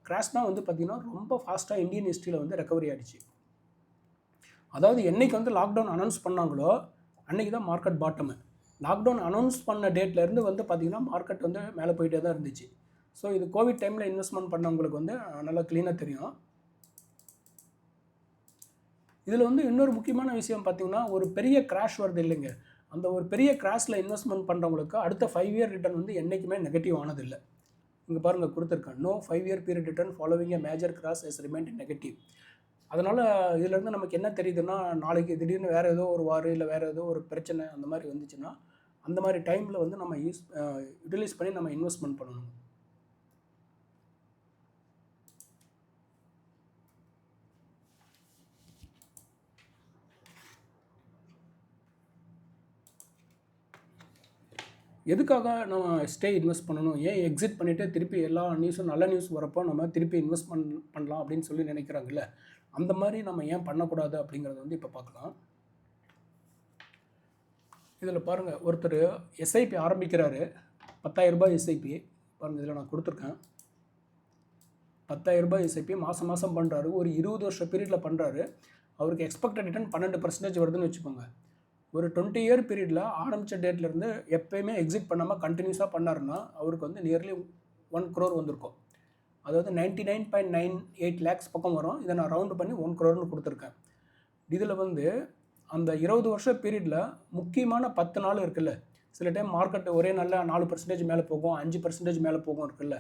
கிராஷ் தான் வந்து பார்த்திங்கன்னா ரொம்ப ஃபாஸ்ட்டாக இந்தியன் ஹிஸ்ட்ரியில் வந்து ரெக்கவரி ஆகிடுச்சு. அதாவது என்றைக்கு வந்து லாக்டவுன் அனௌன்ஸ் பண்ணாங்களோ அன்றைக்கி தான் மார்க்கெட் பாட்டமு. லாக்டவுன் அனௌன்ஸ் பண்ண டேட்லேருந்து வந்து பார்த்திங்கன்னா மார்க்கெட் வந்து மேலே போயிட்டே தான் இருந்துச்சு. ஸோ இது கோவிட் டைமில் இன்வெஸ்ட்மெண்ட் பண்ணவங்களுக்கு வந்து நல்லா க்ளீனாக தெரியும். இதில் வந்து இன்னொரு முக்கியமான விஷயம் பார்த்திங்கன்னா ஒரு பெரிய கிராஷ் வருது இல்லைங்க. அந்த ஒரு பெரிய கிராஷில் இன்வெஸ்ட்மெண்ட் பண்ணுறவங்களுக்கு அடுத்த 5 இயர் ரிட்டர்ன் வந்து என்றைக்குமே நெகட்டிவ் ஆனதில்லை. இங்கே பாருங்கள் கொடுத்துருக்கேன். No 5 year period return following a major crash is remained negative. அதனால் இதிலேருந்து நமக்கு என்ன தெரியுதுன்னா நாளைக்கு திடீர்னு வேறு ஏதோ ஒரு வார் இல்லை வேறு ஏதோ ஒரு பிரச்சனை அந்த மாதிரி வந்துச்சுன்னா அந்த மாதிரி டைமில் வந்து நம்ம யூட்டிலைஸ் பண்ணி நம்ம இன்வெஸ்ட்மெண்ட் பண்ணணும். எதுக்காக நம்ம இன்வெஸ்ட் பண்ணணும், ஏன் எக்ஸிட் பண்ணிவிட்டு திருப்பி எல்லா நியூஸும் நல்ல நியூஸ் வரப்போ நம்ம திருப்பி இன்வெஸ்ட்மெண்ட் பண்ணலாம் அப்படின்னு சொல்லி நினைக்கிறாங்கல்ல, அந்த மாதிரி நம்ம ஏன் பண்ணக்கூடாது அப்படிங்கிறத வந்து இப்போ பார்க்கலாம். இதில் பாருங்கள் ஒருத்தர் எஸ்ஐபி ஆரம்பிக்கிறாரு. 10,000 ரூபாய் எஸ்ஐபி பாருங்கள் இதில் நான் கொடுத்துருக்கேன். 10,000 ரூபாய் எஸ்ஐபி மாதம் மாதம் பண்ணுறாரு. ஒரு 20 வருஷம் பீரியடில் பண்ணுறாரு. அவருக்கு எக்ஸ்பெக்டட் ரிட்டர்ன் 12% வருதுன்னு வச்சுக்கோங்க. ஒரு 20 இயர் பீரியடில் ஆரம்பித்த டேட்லேருந்து எப்போயுமே எக்ஸிட் பண்ணாமல் கண்டினியூஸாக பண்ணாருன்னா அவருக்கு வந்து நியர்லி 1 crore வந்திருக்கும். அதாவது 99.98 lakhs பக்கம் வரும். இதை நான் ரவுண்டு பண்ணி 1 crore கொடுத்துருக்கேன். இதில் வந்து அந்த 20 வருஷம் பீரியடில் முக்கியமான 10 நாள் இருக்குல்ல, சில டைம் மார்க்கெட் ஒரே நாளில் 4% மேலே போகும், 5% மேலே போகும் இருக்குல்ல,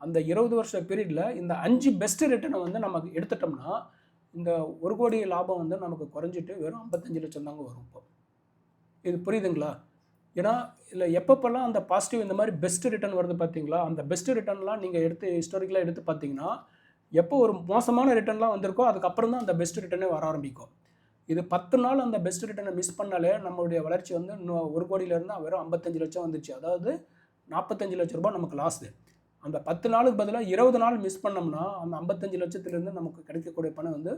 அந்த 20 வருஷ பீரியடில் இந்த 5 பெஸ்ட்டு ரிட்டர்னை வந்து நமக்கு எடுத்துட்டோம்னா இந்த 1 கோடி லாபம் வந்து நமக்கு குறைஞ்சிட்டு வெறும் 55 லட்சம் தாங்க வரும். இப்போ இது புரியுதுங்களா? ஏன்னா இல்லை எப்பப்பெல்லாம் அந்த பாசிட்டிவ் இந்த மாதிரி பெஸ்ட்டு ரிட்டர்ன் வருது பார்த்தீங்களா, அந்த பெஸ்ட்டு ரிட்டர்ன்லாம் நீங்கள் ஹிஸ்டாரிக்கலாக எடுத்து பார்த்தீங்கன்னா எப்போ ஒரு மோசமான ரிட்டர்ன்லாம் வந்திருக்கோ அதுக்கப்புறம் தான் அந்த பெஸ்ட் ரிட்டர்னே வர ஆரம்பிக்கும். இது 10 நாள் அந்த பெஸ்ட் ரிட்டர்னை மிஸ் பண்ணாலே நம்மளுடைய வளர்ச்சி வந்து 1 கோடியிலேருந்து வெறும் 55 லட்சம் வந்துச்சு. அதாவது 45 லட்ச ரூபாய் நமக்கு லாஸு. அந்த 10 நாளுக்கு பதிலாக 20 நாள் மிஸ் பண்ணோம்னா அந்த 55 லட்சத்துலேருந்து நமக்கு கிடைக்கக்கூடிய பணம் வந்து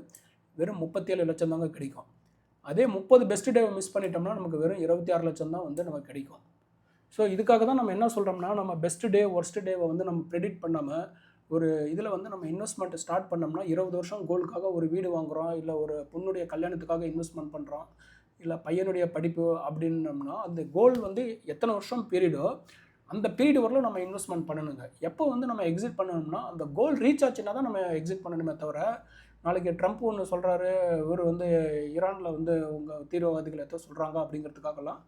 வெறும் 37 லட்சம் தாங்க கிடைக்கும். அதே 30 பெஸ்ட் டேவை மிஸ் பண்ணிட்டோம்னா நமக்கு வெறும் 26 லட்சம் தான் வந்து நமக்கு கிடைக்கும். ஸோ இதுக்காக தான் நம்ம என்ன சொல்கிறோம்னா நம்ம பெஸ்ட் டே ஒர்ஸ்ட் டேவை வந்து நம்ம ப்ரெடிக்ட் பண்ணாமல் ஒரு இதில் வந்து நம்ம இன்வெஸ்ட்மெண்ட்டை ஸ்டார்ட் பண்ணோம்னா 20 வருஷம் கோலுக்காக ஒரு வீடு வாங்குகிறோம், இல்லை ஒரு பொண்ணுடைய கல்யாணத்துக்காக இன்வெஸ்ட்மெண்ட் பண்ணுறோம், இல்லை பையனுடைய படிப்பு அப்படின்னோம்னா அந்த கோல் வந்து எத்தனை வருஷம் பீரியடோ அந்த பீரியட் வரலும் நம்ம இன்வெஸ்ட்மெண்ட் பண்ணணுங்க. எப்போ வந்து நம்ம எக்ஸிட் பண்ணணும்னா அந்த கோல் ரீச் ஆச்சுன்னா தான் நம்ம எக்ஸிட் பண்ணணுமே தவிர நாளைக்கு ட்ரம்ப் ஒன்று சொல்கிறாரு, இவர் வந்து ஈரானில் வந்து உங்கள் தீவிரவாதிகள் எதோ சொல்கிறாங்க அப்படிங்கிறதுக்காகலாம்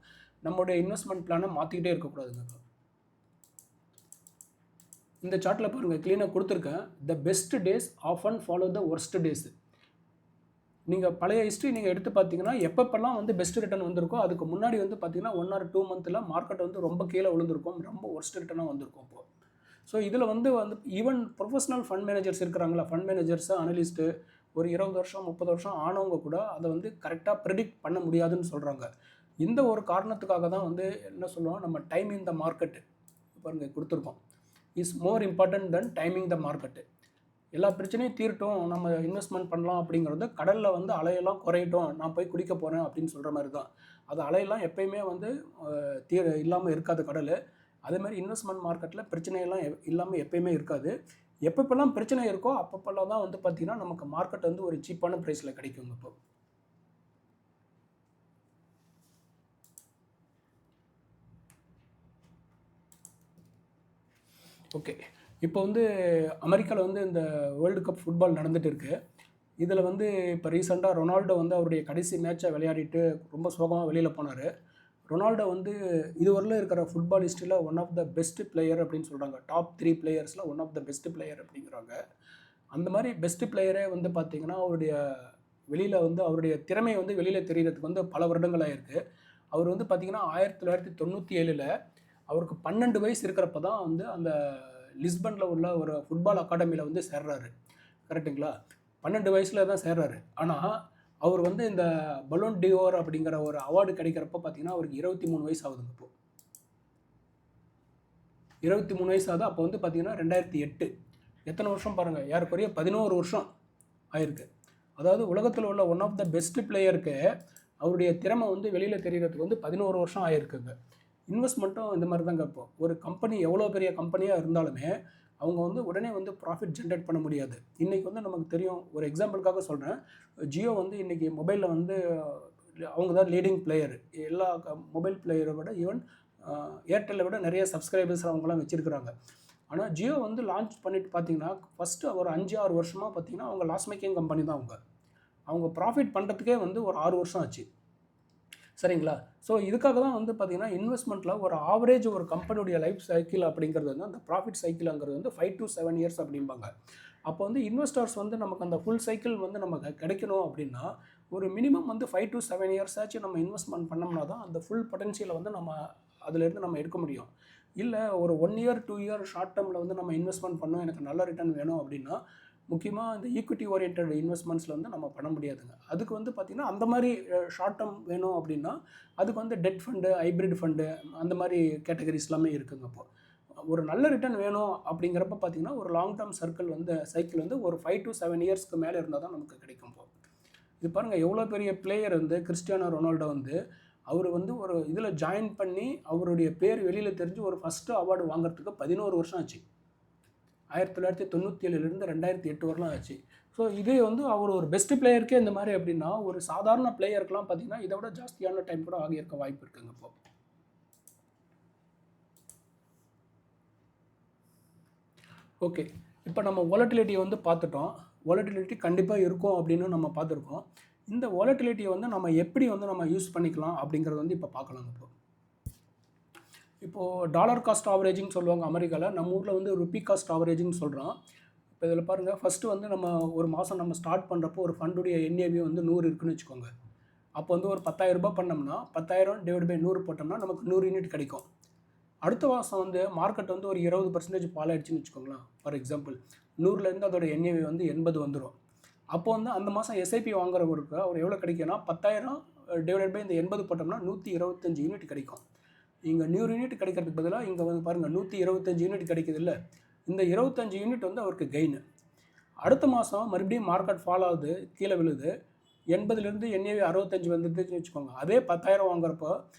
நம்மளுடைய இன்வெஸ்ட்மெண்ட் பிளானை மாற்றிக்கிட்டே இருக்கக்கூடாதுங்க. இந்த சார்ட்டில் பாருங்கள் க்ளீனாக கொடுத்துருக்கேன். The best days often follow the worst days. நீங்கள் பழைய ஹிஸ்ட்ரி நீங்கள் எடுத்து பார்த்தீங்கன்னா எப்பப்பெல்லாம் வந்து பெஸ்ட் ரிட்டர்ன் வந்திருக்கோ அதுக்கு முன்னாடி வந்து பார்த்தீங்கன்னா 1 or 2 மந்தில் மார்க்கெட் வந்து ரொம்ப கீழே விழுந்திருக்கும், ரொம்ப ஒர்ஸ்ட் ரிட்டர்னாக வந்திருக்கும். இப்போது ஸோ இதில் வந்து ஈவன் ப்ரொஃபஷனல் ஃபண்ட் மேனேஜர்ஸ் இருக்கிறாங்களா, ஃபண்ட் மேனேஜர்ஸு அனலிஸ்ட்டு ஒரு 20 வருஷம் 30 வருஷம் ஆனவங்க கூட அதை வந்து கரெக்டாக ப்ரெடிக்ட் பண்ண முடியாதுன்னு சொல்கிறாங்க. இந்த ஒரு காரணத்துக்காக தான் வந்து என்ன சொல்லுவோம், நம்ம டைமிங் த மார்க்கெட்டு பாருங்கள் கொடுத்துருக்கோம், is more important then timing the market. எல்லா பிரச்சனையும் தீரட்டும் நம்ம இன்வெஸ்ட்மெண்ட் பண்ணலாம் அப்படிங்கிறது கடலில் வந்து அலையெல்லாம் குறையட்டும் நான் போய் குடிக்க போகிறேன் அப்படின்னு சொல்கிற மாதிரி தான். அது அலையெல்லாம் எப்பயுமே வந்து இல்லாமல் இருக்காது கடல். அதே மாதிரி இன்வெஸ்ட்மெண்ட் மார்க்கெட்டில் பிரச்சனையெல்லாம் இல்லாமல் எப்பயுமே இருக்காது. எப்பப்பெல்லாம் பிரச்சனை இருக்கோ அப்பப்பெல்லாம் தான் வந்து பார்த்திங்கன்னா நமக்கு மார்க்கெட் வந்து ஒரு சீப்பான ப்ரைஸில் கிடைக்குங்க. இப்போ ஓகே, இப்போ வந்து அமெரிக்காவில் வந்து இந்த வேர்ல்டு கப் ஃபுட்பால் நடந்துகிட்டு இருக்குது. இதில் வந்து இப்போ ரீசெண்டாக ரொனால்டோ வந்து அவருடைய கடைசி மேட்சை விளையாடிட்டு ரொம்ப சோகமாக வெளியில் போனார். ரொனால்டோ வந்து இதுவரையிலும் இருக்கிற ஃபுட்பால் ஹிஸ்ட்ரியில் one of the best player அப்படின்னு சொல்கிறாங்க. டாப் 3 பிளேயர்ஸில் one of the best player அப்படிங்கிறாங்க. அந்த மாதிரி பெஸ்ட் பிளேயரே வந்து பார்த்திங்கன்னா அவருடைய வெளியில் வந்து அவருடைய திறமையை வந்து வெளியில் தெரியறதுக்கு வந்து பல வருடங்கள் ஆயிருக்கு. அவர் வந்து பார்த்திங்கன்னா 1997 அவருக்கு 12 வயசு இருக்கிறப்ப தான் வந்து அந்த லிஸ்பனில் உள்ள ஒரு ஃபுட்பால் அகாடமியில் வந்து சேர்றாரு. கரெக்டுங்களா? 12 வயசில் தான் சேர்றாரு. ஆனால் அவர் வந்து இந்த பலூன் டியோர் அப்படிங்கிற ஒரு அவார்டு கிடைக்கிறப்ப பார்த்தீங்கன்னா அவருக்கு 23 வயசு ஆகுதுங்க. இப்போ 23 வயசு ஆகுது. அப்போ வந்து பார்த்தீங்கன்னா 2008. எத்தனை வருஷம் பாருங்கள், ஏறக்குறைய 11 வருஷம் ஆயிருக்கு. அதாவது உலகத்தில் உள்ள ஒன் ஆஃப் த பெஸ்ட் பிளேயருக்கு அவருடைய திறமை வந்து வெளியில் தெரியறதுக்கு வந்து 11 வருஷம் ஆயிருக்குங்க. இன்வெஸ்ட்மெண்ட்டும் இந்த மாதிரி தாங்க. இப்போ ஒரு கம்பெனி எவ்வளோ பெரிய கம்பெனியாக இருந்தாலுமே அவங்க வந்து உடனே வந்து ப்ராஃபிட் ஜென்ரேட் பண்ண முடியாது. இன்றைக்கி வந்து நமக்கு தெரியும், ஒரு எக்ஸாம்பிளுக்காக சொல்கிறேன். ஜியோ வந்து இன்றைக்கி மொபைலில் வந்து அவங்க தான் லீடிங் பிளேயர். எல்லா மொபைல் பிளேயரை விட ஈவன் ஏர்டெல்லை விட நிறைய சப்ஸ்கிரைபர்ஸ் அவங்களாம் வச்சுருக்கிறாங்க. ஆனால் ஜியோ வந்து லான்ச் பண்ணிட்டு பார்த்தீங்கன்னா ஃபஸ்ட்டு ஒரு 5-6 வருஷமாக பார்த்தீங்கன்னா அவங்க லாஸ் மேக்கிங் கம்பெனி தான். அவங்க ப்ராஃபிட் பண்ணுறதுக்கே வந்து ஒரு 6 வருஷம் ஆச்சு. சரிங்களா? ஸோ இதுக்காக தான் வந்து பார்த்திங்கன்னா இன்வெஸ்ட்மெண்ட்டில் ஒரு ஆவரேஜ் ஒரு கம்பெனியுடைய லைஃப் சைக்கிள் அப்படிங்கிறது வந்து அந்த ப்ராஃபிட் சைக்கிள்ங்கிறது வந்து 5 to 7 இயர்ஸ் அப்படிம்பாங்க. அப்போ வந்து இன்வெஸ்டர்ஸ் வந்து நமக்கு அந்த ஃபுல் சைக்கிள் வந்து நமக்கு கிடைக்கணும் அப்படின்னா ஒரு மினிமம் வந்து 5 to 7 இயர்ஸ் ஆச்சு நம்ம இன்வெஸ்ட்மெண்ட் பண்ணோம்னா தான் அந்த ஃபுல் பொட்டன்ஷியலை வந்து நம்ம அதிலேருந்து நம்ம எடுக்க முடியும். இல்லை ஒரு 1 இயர் 2 இயர் ஷார்ட் டேர்மில் வந்து நம்ம இன்வெஸ்ட்மெண்ட் பண்ணோம், எனக்கு நல்ல ரிட்டர்ன் வேணும் அப்படின்னா முக்கியமாக இந்த ஈக்விட்டி ஓரியன்ட் இன்வெஸ்ட்மெண்ட்ஸில் வந்து நம்ம பண்ண முடியாதுங்க. அதுக்கு வந்து பார்த்திங்கன்னா அந்த மாதிரி ஷார்ட் டேர்ம் வேணும் அப்படின்னா அதுக்கு வந்து டெட் ஃபண்டு, ஹைப்ரிட் ஃபண்டு, அந்த மாதிரி கேட்டகரிஸ் எல்லாமே இருக்குங்க. அப்போது ஒரு நல்ல ரிட்டர்ன் வேணும் அப்படிங்கிறப்ப பார்த்திங்கன்னா ஒரு லாங் டேர்ம் சைக்கிள் வந்து ஒரு 5 to 7 இயர்ஸ்க்கு மேலே இருந்தால் தான் நமக்கு கிடைக்கும். இது பாருங்கள், எவ்வளோ பெரிய பிளேயர் வந்து கிறிஸ்டியானோ ரொனால்டோ வந்து அவர் வந்து ஒரு இதில் ஜாயின் பண்ணி அவருடைய பேர் வெளியில் தெரிஞ்சு ஒரு ஃபஸ்ட்டு அவார்டு வாங்குறதுக்கு 11 வருஷம் ஆச்சு. 1997 2008 வரலாம் ஆச்சு. ஸோ இதே வந்து அவர் ஒரு பெஸ்ட் பிளேயருக்கே இந்த மாதிரி அப்படின்னா ஒரு சாதாரண பிளேயருக்கெலாம் பார்த்தீங்கன்னா இதை விட ஜாஸ்தியான டைம் கூட ஆகியிருக்க வாய்ப்பு இருக்குங்க. இப்போ ஓகே, இப்போ நம்ம வாலட்டிலிட்டியை வந்து பார்த்துட்டோம். வாலட்டிலிட்டி கண்டிப்பாக இருக்கும் அப்படின்னு நம்ம பார்த்துருக்கோம். இந்த வாலட்டிலிட்டியை வந்து நம்ம எப்படி வந்து நம்ம யூஸ் பண்ணிக்கலாம் அப்படிங்கிறது வந்து இப்போ பார்க்கலாங்க. இப்போது டாலர் காஸ்ட் ஆவரேஜிங் சொல்லுவாங்க அமெரிக்காவில். நம்ம ஊரில் வந்து ருப்பி காஸ்ட் ஆவரேஜிங்னு சொல்கிறோம். இப்போ இதில் பாருங்கள், ஃபஸ்ட்டு வந்து நம்ம ஒரு மாதம் நம்ம ஸ்டார்ட் பண்ணுறப்போ ஒரு ஃபண்டுடைய என்ஏவி வந்து 100 இருக்குன்னு வச்சுக்கோங்க. அப்போ வந்து ஒரு 10,000 ரூபாய் பண்ணோம்னா 10,000 டிவைட் பை 100 போட்டோம்னா நமக்கு 100 யூனிட் கிடைக்கும். அடுத்த மாதம் வந்து மார்க்கெட் வந்து ஒரு 20% ஃபால் ஆகிடுச்சின்னு வச்சுக்கோங்களேன். ஃபார் எக்ஸாம்பிள் 100லேருந்து அதோட என்ஏவி வந்து 80 வந்துடும். அப்போ வந்து அந்த மாதம் எஸ்ஐபி வாங்குறவருக்கு அவர் எவ்வளோ கிடைக்குன்னா 10,000 டிவைட் பை இந்த 80 போட்டோம்னா 125 யூனிட் கிடைக்கும். இங்கே 100 யூனிட் கிடைக்கிறதுக்கு பதிலாக இங்கே வந்து பாருங்கள் 125 யூனிட் கிடைக்குது இல்லை. இந்த 25 யூனிட் வந்து அவருக்கு கெயின். அடுத்த மாதம் மறுபடியும் மார்க்கெட் ஃபால் ஆகுது, கீழே விழுது, 80லேருந்து என்ஏவி 65 வந்துருந்துச்சுன்னு வச்சுக்கோங்க. அதே 10,000 வாங்குறப்போ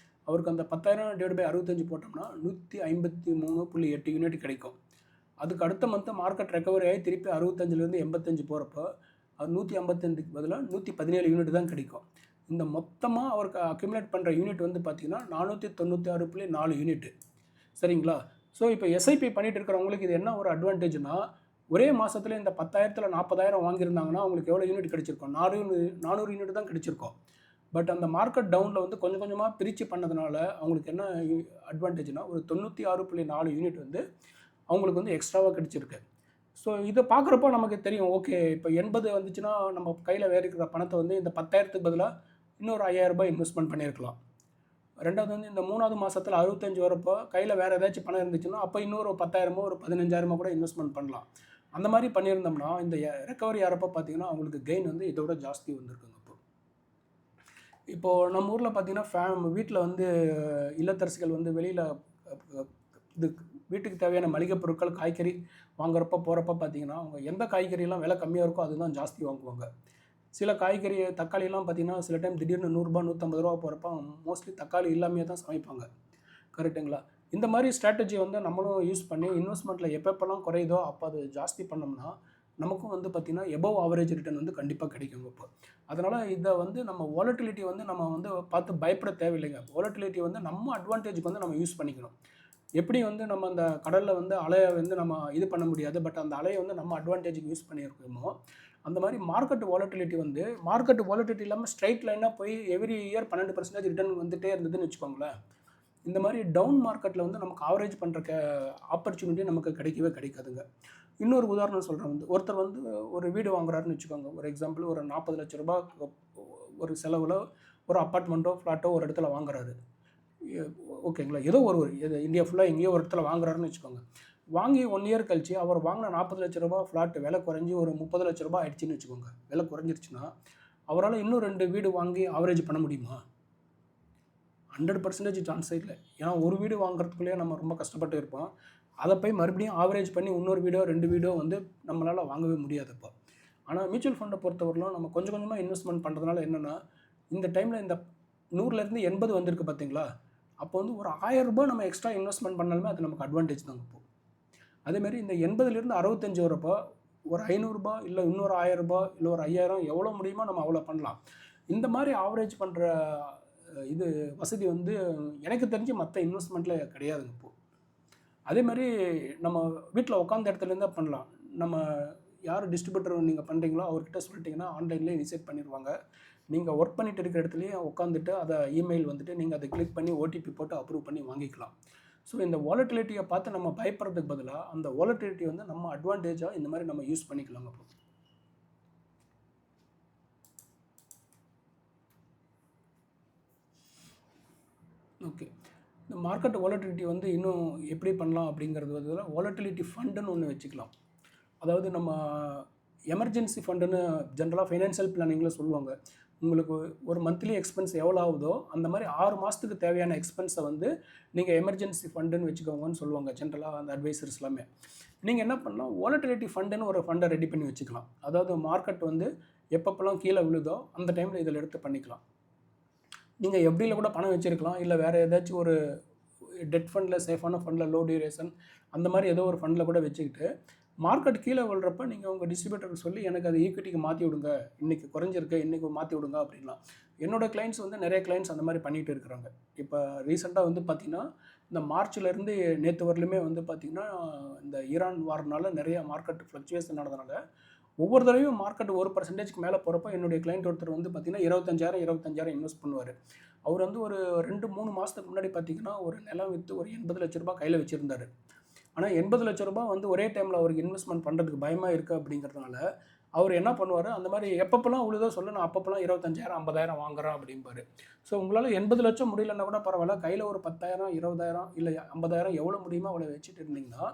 அவருக்கு அந்த 10,000 டிவைட் பை 65 போட்டோம்னா 153.8 யூனிட் கிடைக்கும். அதுக்கு அடுத்த மந்த்து மார்க்கெட் ரெக்கவரி ஆகி திருப்பி 65லேருந்து 85 போகிறப்போ அது 155க்கு பதிலாக 117 யூனிட் தான் கிடைக்கும். இந்த மொத்தமாக அவருக்கு அக்யூமுலேட் பண்ணுற யூனிட் வந்து பார்த்திங்கன்னா 496.4 யூனிட்டு. சரிங்களா? ஸோ இப்போ எஸ்ஐபி பண்ணிகிட்டு இருக்கிறவங்களுக்கு இது என்ன ஒரு அட்வான்டேஜ்னால் ஒரே மாதத்தில் இந்த 10,000ல் 40,000 வாங்கியிருந்தாங்கன்னா அவங்களுக்கு எவ்வளோ யூனிட் கிடைச்சிருக்கும்? 400 யூனிட் தான் கிடைச்சிருக்கும். பட் அந்த மார்க்கெட் டவுனில் வந்து கொஞ்சம் கொஞ்சமாக பிரித்து பண்ணதுனால அவங்களுக்கு என்ன அட்வான்டேஜ்னால் ஒரு 96.4 யூனிட் வந்து அவங்களுக்கு வந்து எக்ஸ்ட்ராவாக கிடைச்சிருக்கு. ஸோ இதை பார்க்குறப்போ நமக்கு தெரியும், ஓகே இப்போ 80 வந்துச்சுன்னா நம்ம கையில் வேறு இருக்கிற பணத்தை வந்து இந்த 10,000க்கு பதிலாக இன்னொரு 5,000 ரூபாய் இன்வெஸ்ட்மெண்ட் பண்ணியிருக்கலாம். ரெண்டாவது வந்து இந்த 3வது மாதத்தில் 65 வரப்போ கையில் வேறு ஏதாச்சும் பணம் இருந்துச்சுன்னா அப்போ இன்னொரு 10,000 ஒரு 15,000 கூட இன்வெஸ்ட்மெண்ட் பண்ணலாம். அந்த மாதிரி பண்ணியிருந்தோம்னா இந்த ரெக்கவரி ஆகிறப்போ பார்த்திங்கன்னா அவங்களுக்கு கெயின் வந்து இதோட ஜாஸ்தி வந்திருக்குங்க. இப்போது நம்ம ஊரில் பார்த்திங்கன்னா வீட்டில் வந்து இல்லத்தரசிகள் வந்து வெளியில் இது வீட்டுக்கு தேவையான மளிகை பொருட்கள், காய்கறி வாங்குறப்போ போகிறப்ப பார்த்திங்கன்னா அவங்க எந்த காய்கறியெல்லாம் விலை கம்மியாக இருக்கோ அதுதான் ஜாஸ்தி வாங்குவாங்க. சில காய்கறி தக்காளியெல்லாம் பார்த்திங்கன்னா சில டைம் திடீர்னு 100 ரூபா 150 ரூபா போகிறப்ப மோஸ்ட்லி தக்காளி இல்லாமையே தான் சமைப்பாங்க. கரெக்டுங்களா? இந்த மாதிரி ஸ்ட்ராட்டஜி வந்து நம்மளும் யூஸ் பண்ணி இன்வெஸ்ட்மெண்ட்டில் எப்பப்பெல்லாம் குறையுதோ அப்போ அது ஜாஸ்தி பண்ணோம்னா நமக்கும் வந்து பார்த்திங்கன்னா எபவ் ஆவரேஜ் ரிட்டர்ன் வந்து கண்டிப்பாக கிடைக்குங்க. இப்போ அதனால் இதை வந்து நம்ம வாலட்டிலிட்டி வந்து நம்ம வந்து பார்த்து பயப்பட தேவையில்லைங்க. வாலட்டிலிட்டி வந்து நம்ம அட்வான்டேஜுக்கு வந்து நம்ம யூஸ் பண்ணிக்கணும். எப்படி வந்து நம்ம அந்த கடலில் வந்து அலையை வந்து நம்ம இது பண்ண முடியாது, பட் அந்த அலையை வந்து நம்ம அட்வான்டேஜுக்கு யூஸ் பண்ணியிருக்கோமோ அந்த மாதிரி மார்க்கெட் வாலட்டிலிட்டி வந்து மார்க்கெட் வாலட்டிலிட்டி இல்லாமல் ஸ்ட்ரைட் லைனாக போய் எவ்ரி இயர் 12% ரிட்டர்ன் வந்துகிட்டே இருந்ததுன்னு வச்சுக்கோங்களேன். இந்த மாதிரி டவுன் மார்க்கெட்டில் வந்து நமக்கு ஆவரேஜ் பண்ணுற ஆப்பர்ச்சுனிட்டி நமக்கு கிடைக்கவே கிடைக்காதுங்க. இன்னொரு உதாரணம் சொல்கிறேன். வந்து ஒருத்தர் வந்து ஒரு வீடு வாங்குறாருன்னு வச்சுக்கோங்க. ஒரு எக்ஸாம்பிள் ஒரு 40 லட்ச ரூபா ஒரு செலவில் ஒரு அப்பார்ட்மெண்ட்டோ ஃப்ளாட்டோ ஒரு இடத்துல வாங்குறாரு. ஓகேங்களா, ஏதோ ஒரு இந்தியா ஃபுல்லாக எங்கேயோ ஒரு இடத்துல வாங்குறாருன்னு வச்சுக்கோங்க. வாங்கி 1 இயர் கழிச்சு அவர் வாங்கின 40 லட்ச ரூபா ஃப்ளாட் விலை குறைஞ்சி ஒரு 30 லட்ச ரூபா ஆயிடுச்சுன்னு வச்சுக்கோங்க. விலை குறைஞ்சிருச்சுன்னா அவரால் இன்னும் 2 வீடு வாங்கி ஆவரேஜ் பண்ண முடியுமா? 100% சான்ஸே இல்லை. ஏன்னா ஒரு வீடு வாங்குறதுக்குள்ளேயே நம்ம ரொம்ப கஷ்டப்பட்டு இருப்போம். அதை போய் மறுபடியும் ஆவரேஜ் பண்ணி இன்னொரு வீடோ 2 வீடோ வந்து நம்மளால் வாங்கவே முடியாது இப்போ. ஆனால் மியூச்சுவல் ஃபண்டை பொறுத்தவரையிலும் நம்ம கொஞ்சம் கொஞ்சமாக இன்வெஸ்ட்மெண்ட் பண்ணுறதுனால என்னென்னா, இந்த டைமில் இந்த 100லேருந்து 80 வந்திருக்கு பார்த்தீங்களா, அப்போ வந்து ஒரு 1000 ரூபாய் நம்ம எக்ஸ்ட்ரா இன்வெஸ்ட்மெண்ட் பண்ணாலுமே அது நமக்கு அட்வான்டேஜ் தாங்க இப்போ. அதேமாதிரி இந்த 80லேருந்து 65 வரப்போ ஒரு 500 ரூபாய் இல்லை இன்னொரு 1000 ரூபாய் இல்லை ஒரு 5000 எவ்வளோ முடியுமோ நம்ம அவ்வளோ பண்ணலாம். இந்த மாதிரி ஆவரேஜ் பண்ணுற இது வசதி வந்து எனக்கு தெரிஞ்சு மற்ற இன்வெஸ்ட்மெண்ட்டில் கிடையாதுங்க இப்போது. அதே மாதிரி நம்ம வீட்டில் உட்காந்த இடத்துலேருந்தே பண்ணலாம். நம்ம யார் டிஸ்ட்ரிபியூட்டர் நீங்கள் பண்ணுறீங்களோ அவர்கிட்ட சொல்லிட்டிங்கன்னா ஆன்லைன்லேயே ரிசீவ் பண்ணிடுவாங்க. நீங்கள் ஒர்க் பண்ணிட்டு இருக்கிற இடத்துலையே உட்காந்துட்டு அதை இமெயில் வந்துட்டு நீங்கள் அதை கிளிக் பண்ணி ஓடிபி போட்டு அப்ரூவ் பண்ணி வாங்கிக்கலாம். ஸோ இந்த வாலட்டிலிட்டியை பார்த்து நம்ம பயப்படுறதுக்கு பதிலாக அந்த வாலட்டிலிட்டி வந்து நம்ம அட்வான்டேஜாக இந்த மாதிரி நம்ம யூஸ் பண்ணிக்கலாங்க. அப்போ ஓகே, இந்த மார்க்கெட் வாலட்டிலிட்டி வந்து இன்னும் எப்படி பண்ணலாம் அப்படிங்கிறது வந்து வாலட்டிலிட்டி ஃபண்டுன்னு ஒன்று வச்சுக்கலாம். அதாவது நம்ம எமர்ஜென்சி ஃபண்டுன்னு ஜென்ரலாக ஃபைனான்சியல் பிளானிங்கில் சொல்லுவாங்க. உங்களுக்கு ஒரு மந்த்லி எக்ஸ்பென்ஸ் எவ்வளோ ஆகுதோ அந்த மாதிரி 6 மாதத்துக்கு தேவையான எக்ஸ்பென்ஸை வந்து நீங்கள் எமர்ஜென்சி ஃபண்டுன்னு வச்சுக்கோங்கன்னு சொல்லுவாங்க ஜென்ரலாக அந்த அட்வைசர்ஸ் எல்லாமே. நீங்கள் என்ன பண்ணலாம், வாலட்டிலிட்டி ஃபண்டுன்னு ஒரு ஃபண்டை ரெடி பண்ணி வச்சுக்கலாம். அதாவது மார்க்கெட் வந்து எப்பப்பெல்லாம் கீழே விழுதோ அந்த டைமில் இதில் எடுத்து பண்ணிக்கலாம். நீங்கள் எஃப்டியில் கூட பணம் வச்சுருக்கலாம், இல்லை வேறு ஏதாச்சும் ஒரு டெட் ஃபண்டில், சேஃபான ஃபண்டில், லோ டியூரேஷன் அந்த மாதிரி ஏதோ ஒரு ஃபண்டில் கூட வச்சுக்கிட்டு மார்க்கெட் கீழே விழுறப்ப நீங்கள் உங்கள் டிஸ்ட்ரிபியூட்டருக்கு சொல்லி எனக்கு அது ஈக்விட்டிக்கு மாற்றி விடுங்க, இன்றைக்கி குறைஞ்சிருக்கு இன்றைக்கி மாற்றி விடுங்க அப்படின்லாம். என்னோடய கிளைண்ட்ஸ் வந்து நிறைய கிளைண்ட்ஸ் அந்த மாதிரி பண்ணிகிட்டு இருக்கிறாங்க. இப்போ ரீசெண்டாக வந்து பார்த்திங்கன்னா இந்த மார்ச்லேருந்து நேற்று வரலுமே வந்து பார்த்திங்கன்னா இந்த ஈரான் வார்னால நிறைய மார்க்கெட் ஃப்ளக்சுவேஷன் நடந்தனால ஒவ்வொரு தடவையும் மார்க்கெட் 1% மேலே போகிறப்ப என்னுடைய கிளைண்ட் ஒருத்தர் வந்து பார்த்திங்கன்னா 25,000 இன்வெஸ்ட் பண்ணுவார். அவர் வந்து ஒரு 2-3 மாதத்துக்கு முன்னாடி பார்த்திங்கன்னா ஒரு நிலம் விற்று ஒரு 80 லட்ச ரூபாய் கையில் வச்சுருந்தார். ஆனால் 80 லட்ச ரூபாய் வந்து ஒரே டைமில் அவருக்கு இன்வெஸ்ட்மெண்ட் பண்ணுறதுக்கு பயமாக இருக்குது அப்படிங்கிறதுனால அவர் என்ன பண்ணுவார், அந்த மாதிரி எப்பப்பெல்லாம் உழுதோ சொல்ல நான் அப்பப்பெல்லாம் 25,000 50,000 வாங்குறேன் அப்படிம்பாரு. ஸோ உங்களால் 80 லட்சம் முடியலன்னா கூட பரவாயில்ல, கையில் ஒரு 10,000 20,000 இல்லை 50,000 எவ்வளோ முடியுமோ அவ்வளோ வச்சுட்டு இருந்தீங்கன்னா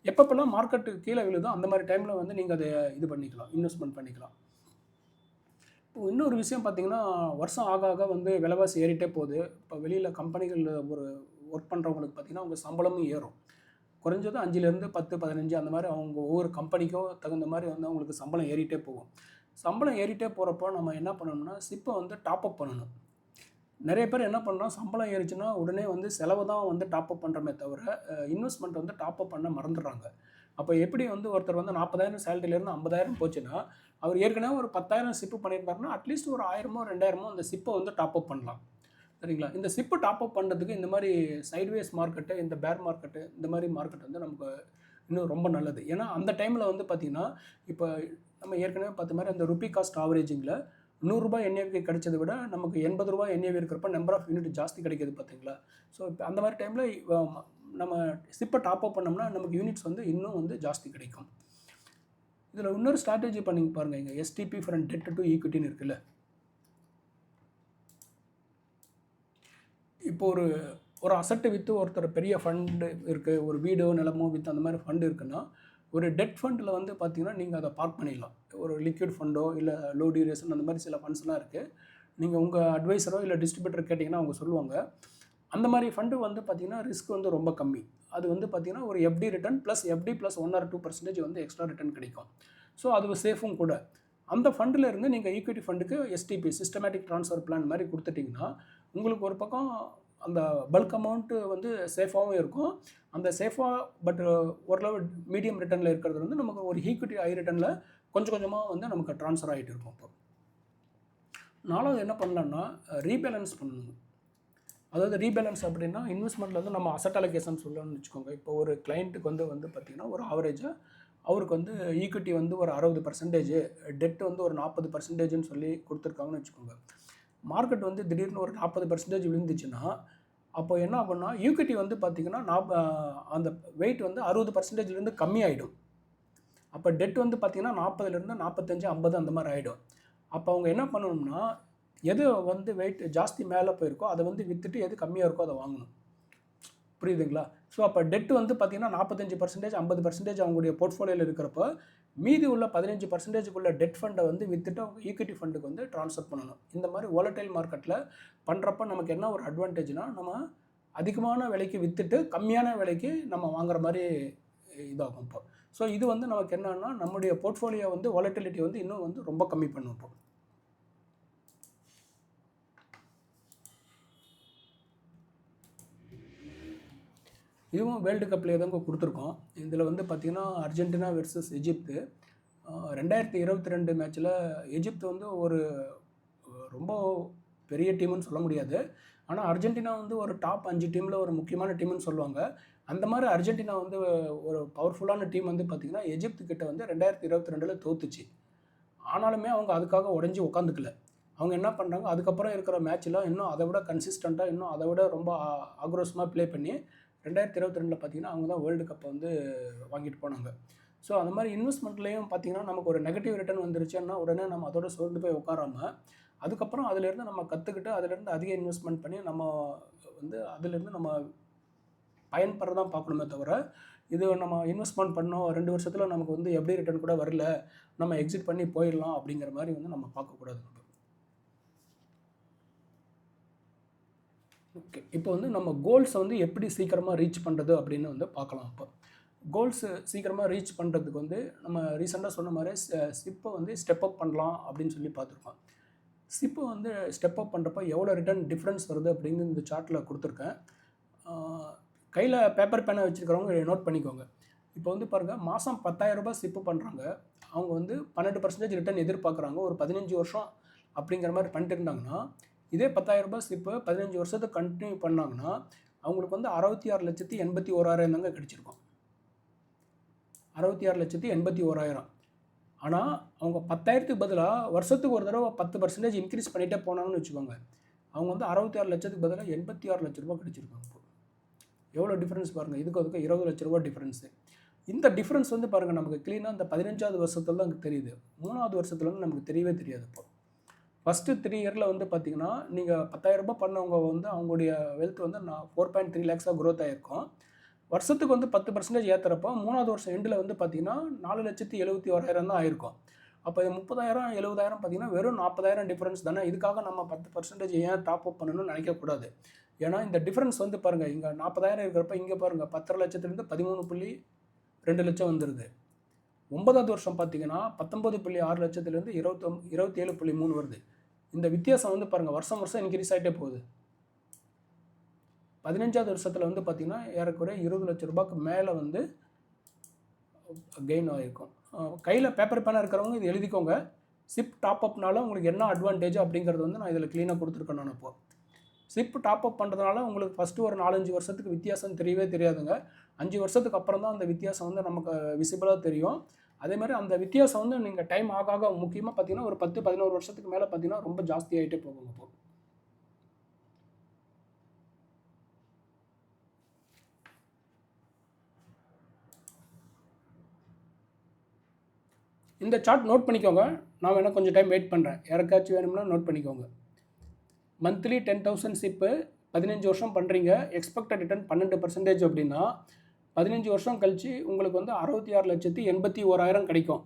எப்பப்பெல்லாம் மார்க்கெட்டு கீழே விழுதோ அந்த மாதிரி டைமில் வந்து நீங்கள் அதை இது பண்ணிக்கலாம், இன்வெஸ்ட்மெண்ட் பண்ணிக்கலாம். இப்போ இன்னொரு விஷயம் பார்த்தீங்கன்னா, வருஷம் ஆக ஆக வந்து விலைவாசி ஏறிட்டே போகுது. இப்போ வெளியில் கம்பெனிகளில் ஒரு ஒர்க் பண்ணுறவங்களுக்கு பார்த்தீங்கன்னா அவங்க சம்பளமும் ஏறும். குறைஞ்சது 5லேருந்து 10 15 அந்த மாதிரி அவங்க ஒவ்வொரு கம்பெனிக்கோ தகுந்த மாதிரி வந்து அவங்களுக்கு சம்பளம் ஏறிட்டே போகும். சம்பளம் ஏறிட்டே போகிறப்போ நம்ம என்ன பண்ணணும்னா சிப்பை வந்து டாப்அப் பண்ணணும். நிறைய பேர் என்ன பண்ணுறோம், சம்பளம் ஏறிச்சுன்னா உடனே வந்து செலவு தான் வந்து டாப்அப் பண்ணுறமே தவிர இன்வெஸ்ட்மெண்ட் வந்து டாப்அப் பண்ண மறந்துடுறாங்க. அப்போ எப்படி வந்து ஒருத்தர் வந்து 40,000 சேலரியிலேருந்து 50,000 போச்சுன்னா அவர் ஏற்கனவே ஒரு 10,000 சிப்பு பண்ணியிருந்தாருன்னா அட்லீஸ்ட் ஒரு 1000மோ 2000மோ அந்த சிப்பை வந்து டாப்அப் பண்ணலாம். சரிங்களா? இந்த சிப்பு டாப்அப் பண்ணுறதுக்கு இந்த மாதிரி சைட்வேஸ் மார்க்கெட்டு, இந்த பேர் மார்க்கெட்டு, இந்த மாதிரி மார்க்கெட் வந்து நமக்கு இன்னும் ரொம்ப நல்லது. ஏன்னா அந்த டைமில் வந்து பார்த்திங்கன்னா இப்போ நம்ம ஏற்கனவே பார்த்த மாதிரி அந்த ருப்பி காஸ்ட் ஆவரேஜிங்கில் ₹100 என்ஏவி கிடைச்சதை விட நமக்கு ₹80 என்ஏவி இருக்கிறப்ப நம்பர் ஆஃப் யூனிட் ஜாஸ்தி கிடைக்கிது பார்த்தீங்களா? ஸோ இப்போ அந்த மாதிரி டைமில் நம்ம சிப்பை டாப்அப் பண்ணோம்னா நமக்கு யூனிட்ஸ் வந்து இன்னும் வந்து ஜாஸ்தி கிடைக்கும். இதில் இன்னொரு ஸ்ட்ராட்டஜி பண்ணி பாருங்கள், இங்கே எஸ்டிபி ஃப்ரம் டெட் டு ஈக்விட்டின்னு இருக்குல்ல. இப்போ ஒரு அசட்டு விற்று ஒருத்தர் பெரிய ஃபண்டு இருக்குது, ஒரு வீடோ நிலமோ விற்று அந்த மாதிரி ஃபண்டு இருக்குன்னா ஒரு டெட் ஃபண்டில் வந்து பார்த்திங்கன்னா நீங்கள் அதை பார்க் பண்ணிடலாம். ஒரு லிக்விட் ஃபண்டோ இல்லை லோ டியூரேஷன் அந்த மாதிரி சில ஃபண்ட்ஸ்லாம் இருக்குது. நீங்கள் உங்கள் அட்வைசரோ இல்லை டிஸ்ட்ரிபியூட்டர் கேட்டிங்கன்னா அவங்க சொல்லுவாங்க. அந்த மாதிரி ஃபண்டு வந்து பார்த்திங்கன்னா ரிஸ்க் வந்து ரொம்ப கம்மி. அது வந்து பார்த்திங்கன்னா ஒரு FD return plus FD plus 1 or 2% வந்து எக்ஸ்ட்ரா ரிட்டர்ன் கிடைக்கும். ஸோ அது சேஃபும் கூட. அந்த ஃபண்டில் இருந்து நீங்கள் ஈக்விட்டி ஃபண்டுக்கு எஸ்டிபி சிஸ்டமேட்டிக் ட்ரான்ஸ்ஃபர் பிளான் மாதிரி கொடுத்துட்டிங்கன்னா உங்களுக்கு ஒரு பக்கம் அந்த பல்க் அமௌண்ட்டு வந்து சேஃபாகவும் இருக்கும். அந்த சேஃபாக பட் ஓரளவு மீடியம் ரிட்டர்னில் இருக்கிறது வந்து நமக்கு ஒரு ஈக்விட்டி ஹை ரிட்டர்னில் கொஞ்சம் கொஞ்சமாக வந்து நமக்கு ட்ரான்ஸ்ஃபர் ஆகிட்டு இருக்கும். இப்போ 4வது என்ன பண்ணலான்னா ரீபேலன்ஸ் பண்ணணும். அதாவது ரீபேலன்ஸ் அப்படின்னா இன்வெஸ்ட்மெண்ட்டில் வந்து நம்ம அசட் அலோகேஷன் சொல்லணும்னு வச்சுக்கோங்க. இப்போ ஒரு கிளைண்ட்டுக்கு வந்து பார்த்திங்கன்னா ஒரு ஆவரேஜாக அவருக்கு வந்து ஈக்விட்டி வந்து ஒரு 60%, டெட் வந்து ஒரு 40%ன்னு சொல்லி கொடுத்துருக்காங்கன்னு வச்சுக்கோங்க. மார்க்கெட் வந்து திடீர்னு ஒரு 40% விழுந்துச்சுன்னா, அப்போ என்ன ஆகும்னா ஈக்விட்டி வந்து பார்த்திங்கன்னா அந்த வெயிட் வந்து 60%லேருந்து கம்மியாயிடும். அப்போ டெட் வந்து பார்த்திங்கன்னா 40லேருந்து 45, 50 அந்த மாதிரி ஆகிடும். அப்போ அவங்க என்ன பண்ணணும்னா, எது வந்து வெயிட் ஜாஸ்தி மேலே போயிருக்கோ அதை வந்து விற்றுட்டு எது கம்மியாக இருக்கோ அதை வாங்கணும். புரியுதுங்களா? ஸோ அப்போ டெட் வந்து பார்த்திங்கன்னா 45%, 50% அவங்களுடைய போர்ட்ஃபோலியோவில் இருக்கிறப்போ, மீதி உள்ள 15%க்குள்ள டெட் ஃபண்டை வந்து விற்றுட்டு அவங்க ஈக்விட்டி ஃபண்டுக்கு வந்து ட்ரான்ஸ்ஃபர் பண்ணணும். இந்த மாதிரி வாலடைல் மார்க்கெட்டில் பண்ணுறப்ப நமக்கு என்ன ஒரு அட்வான்டேஜ்னால், நம்ம அதிகமான விலைக்கு விற்றுட்டு கம்மியான விலைக்கு நம்ம வாங்குற மாதிரி இதாகும் இப்போ. ஸோ இது வந்து நமக்கு என்னன்னா, நம்முடைய போர்ட்ஃபோலியோ வந்து வாலட்டிலிட்டி வந்து இன்னும் வந்து ரொம்ப கம்மி பண்ணும் இப்போ. இதுவும் வேர்ல்டு கப்லேயே தான் கொடுத்துருக்கோம். இதில் வந்து பார்த்திங்கன்னா அர்ஜென்டினா வெர்சஸ் எஜிப்து. 2022 மேட்ச்சில் எஜிப்து வந்து ஒரு ரொம்ப பெரிய டீம்னு சொல்ல முடியாது. ஆனால் அர்ஜென்டினா வந்து ஒரு டாப் 5 டீமில் ஒரு முக்கியமான டீம்னு சொல்லுவாங்க. அந்த மாதிரி அர்ஜென்டினா வந்து ஒரு பவர்ஃபுல்லான டீம் வந்து பார்த்திங்கன்னா எஜிப்து கிட்ட வந்து 2022 தோத்துச்சு. ஆனாலுமே அவங்க அதுக்காக உடஞ்சி உட்காந்துக்கல. அவங்க என்ன பண்ணுறாங்க, அதுக்கப்புறம் இருக்கிற மேட்ச்சில் இன்னும் அதை விட கன்சிஸ்டண்ட்டாக, இன்னும் அதை விட ரொம்ப ஆக்ரோஷமாக ப்ளே பண்ணி 2022 பார்த்திங்கன்னா அவங்க தான் வேர்ல்டு கப்பை வந்து வாங்கிட்டு போனாங்க. ஸோ அந்த மாதிரி இன்வெஸ்ட்மெண்ட்லேயும் பார்த்திங்கன்னா நமக்கு ஒரு நெகட்டிவ் ரிட்டர்ன் வந்துருச்சுன்னா உடனே நம்ம அதோட சோர்ந்து போய் உட்காராமல், அதுக்கப்புறம் அதிலேருந்து நம்ம கற்றுக்கிட்டு அதிலேருந்து அதிக இன்வெஸ்ட்மெண்ட் பண்ணி நம்ம வந்து அதிலேருந்து நம்ம பயன்பெற தான் பார்க்கணுமே தவிர, இது நம்ம இன்வெஸ்ட்மெண்ட் பண்ணோம் 2 வருஷத்தில் நமக்கு வந்து எப்படி ரிட்டர்ன் கூட வரல, நம்ம எக்ஸிட் பண்ணி போயிடலாம் அப்படிங்கிற மாதிரி வந்து நம்ம பார்க்கக்கூடாது. ஓகே, இப்போ வந்து நம்ம கோல்ஸை வந்து எப்படி சீக்கிரமாக ரீச் பண்ணுறது அப்படின்னு வந்து பார்க்கலாம். இப்போ கோல்ஸு சீக்கிரமாக ரீச் பண்ணுறதுக்கு வந்து நம்ம ரீசெண்டாக சொன்ன மாதிரி ஸ்டிப்பை வந்து ஸ்டெப் அப் பண்ணலாம் அப்படின்னு சொல்லி பார்த்துருக்கோம். ஸ்டிப்பை வந்து ஸ்டெப் அப் பண்ணுறப்ப எவ்வளோ ரிட்டர்ன் டிஃப்ரென்ஸ் வருது அப்படின்னு இந்த சார்ட்டில் கொடுத்துருக்கேன். கையில் பேப்பர் பேனை வச்சுருக்கிறவங்க நோட் பண்ணிக்கோங்க. இப்போ வந்து பாருங்கள், மாதம் 10,000 ரூபாய் ஸ்டிப்பு பண்ணுறாங்க. அவங்க வந்து 12% ரிட்டர்ன் எதிர்பார்க்குறாங்க. ஒரு 15 வருஷம் அப்படிங்கிற மாதிரி பண்ணிட்டு இருந்தாங்கன்னா, இதே 10,000 ரூபாய் ஸ்லிப்பு 15 வருஷத்துக்கு கண்டினியூ பண்ணாங்கன்னா அவங்களுக்கு வந்து 66,81,000 தாங்க கிடச்சிருக்கும். 66,81,000. ஆனால் அவங்க 10,000க்கு பதிலாக வருஷத்துக்கு ஒரு தடவை 10% இன்க்ரீஸ் பண்ணிகிட்டே போனாங்கன்னு வச்சுக்கோங்க, அவங்க வந்து 66 லட்சத்துக்கு பதிலாக 86 லட்ச ரூபா கிடச்சிருக்காங்க. எவ்வளோ டிஃப்ரென்ஸ் பாருங்கள். அதுக்கு 20 லட்ச ரூபா டிஃப்ரென்ஸு. இந்த டிஃப்ரென்ஸ் வந்து பாருங்கள் நமக்கு க்ளீனாக இந்த 15வது வருஷத்துல தான் எனக்கு தெரியுது. 3வது வருஷத்துல வந்து நமக்கு தெரியவே தெரியாது. இப்போ ஃபஸ்ட்டு 3 இயரில் வந்து பார்த்திங்கன்னா, நீங்கள் 10,000 ரூபாய் பண்ணவங்க வந்து அவங்களுடைய வெல்த் வந்து 4.3 lakhs க்ரோத் ஆகிருக்கும். வருஷத்துக்கு வந்து 10% ஏற்றுறப்போ 3வது வருஷம் எண்டில் வந்து பார்த்திங்கன்னா 4,71,000 தான் ஆயிருக்கும். அப்போ 30,000 70,000 பார்த்திங்கன்னா வெறும் 40,000 டிஃப்ரென்ஸ் தானே. இதுக்காக நம்ம 10% ஏன் டாப் அப் பண்ணணும்னு நினைக்கக்கூடாது. ஏன்னா இந்த டிஃப்ரென்ஸ் வந்து பாருங்கள், இங்கே 40,000 இருக்கிறப்ப இங்கே பாருங்கள் 10,5 லட்சத்துலேருந்து 13.2 லட்சம் வந்துடுது. 9வது வருஷம் பார்த்திங்கன்னா 19.6 லட்சத்துலேருந்து 27.3 வருது. இந்த வித்தியாசம் வந்து பாருங்கள் வருஷம் வருஷம் இன்க்ரீஸ் ஆகிட்டே போகுது. 15வது வருஷத்தில் வந்து பார்த்திங்கன்னா ஏறக்குறைய 20 லட்ச ரூபாய்க்கு மேலே வந்து கெயின் ஆகிருக்கும். கையில் பேப்பர் பேனாக இருக்கிறவங்க இது எழுதிக்கோங்க. சிப் டாப் அப்னால உங்களுக்கு என்ன அட்வான்டேஜ் அப்படிங்கிறது வந்து நான் இதில் க்ளீனாக கொடுத்துருக்கேன். நான் இப்போது சிப் டாப் அப் பண்ணுறதுனால உங்களுக்கு ஃபஸ்ட்டு ஒரு 4-5 வருஷத்துக்கு வித்தியாசம் தெரியவே தெரியாதுங்க. 5 வருஷத்துக்கு அப்புறம் தான் அந்த வித்தியாசம் வந்து நமக்கு விசிபிளாக தெரியும். அதேமாதிரி அந்த வித்தியாசம் வந்து நீங்கள் டைம் ஆக முக்கியமாக பார்த்தீங்கன்னா ஒரு 10-11 வருஷத்துக்கு மேலே பார்த்தீங்கன்னா ரொம்ப ஜாஸ்தி ஆகிட்டே போகும். இப்போ இந்த சார்ட் நோட் பண்ணிக்கோங்க. நான் வேணால் கொஞ்சம் டைம் வெயிட் பண்ணுறேன். யாருக்காச்சும் வேணும்னா நோட் பண்ணிக்கோங்க. மந்த்லி 10,000 சிப்பு 15 வருஷம் பண்ணுறீங்க. எக்ஸ்பெக்டட் ரிட்டர்ன் 12% அப்படின்னா 15 வருஷம் கழித்து உங்களுக்கு வந்து 66,81,000 கிடைக்கும்.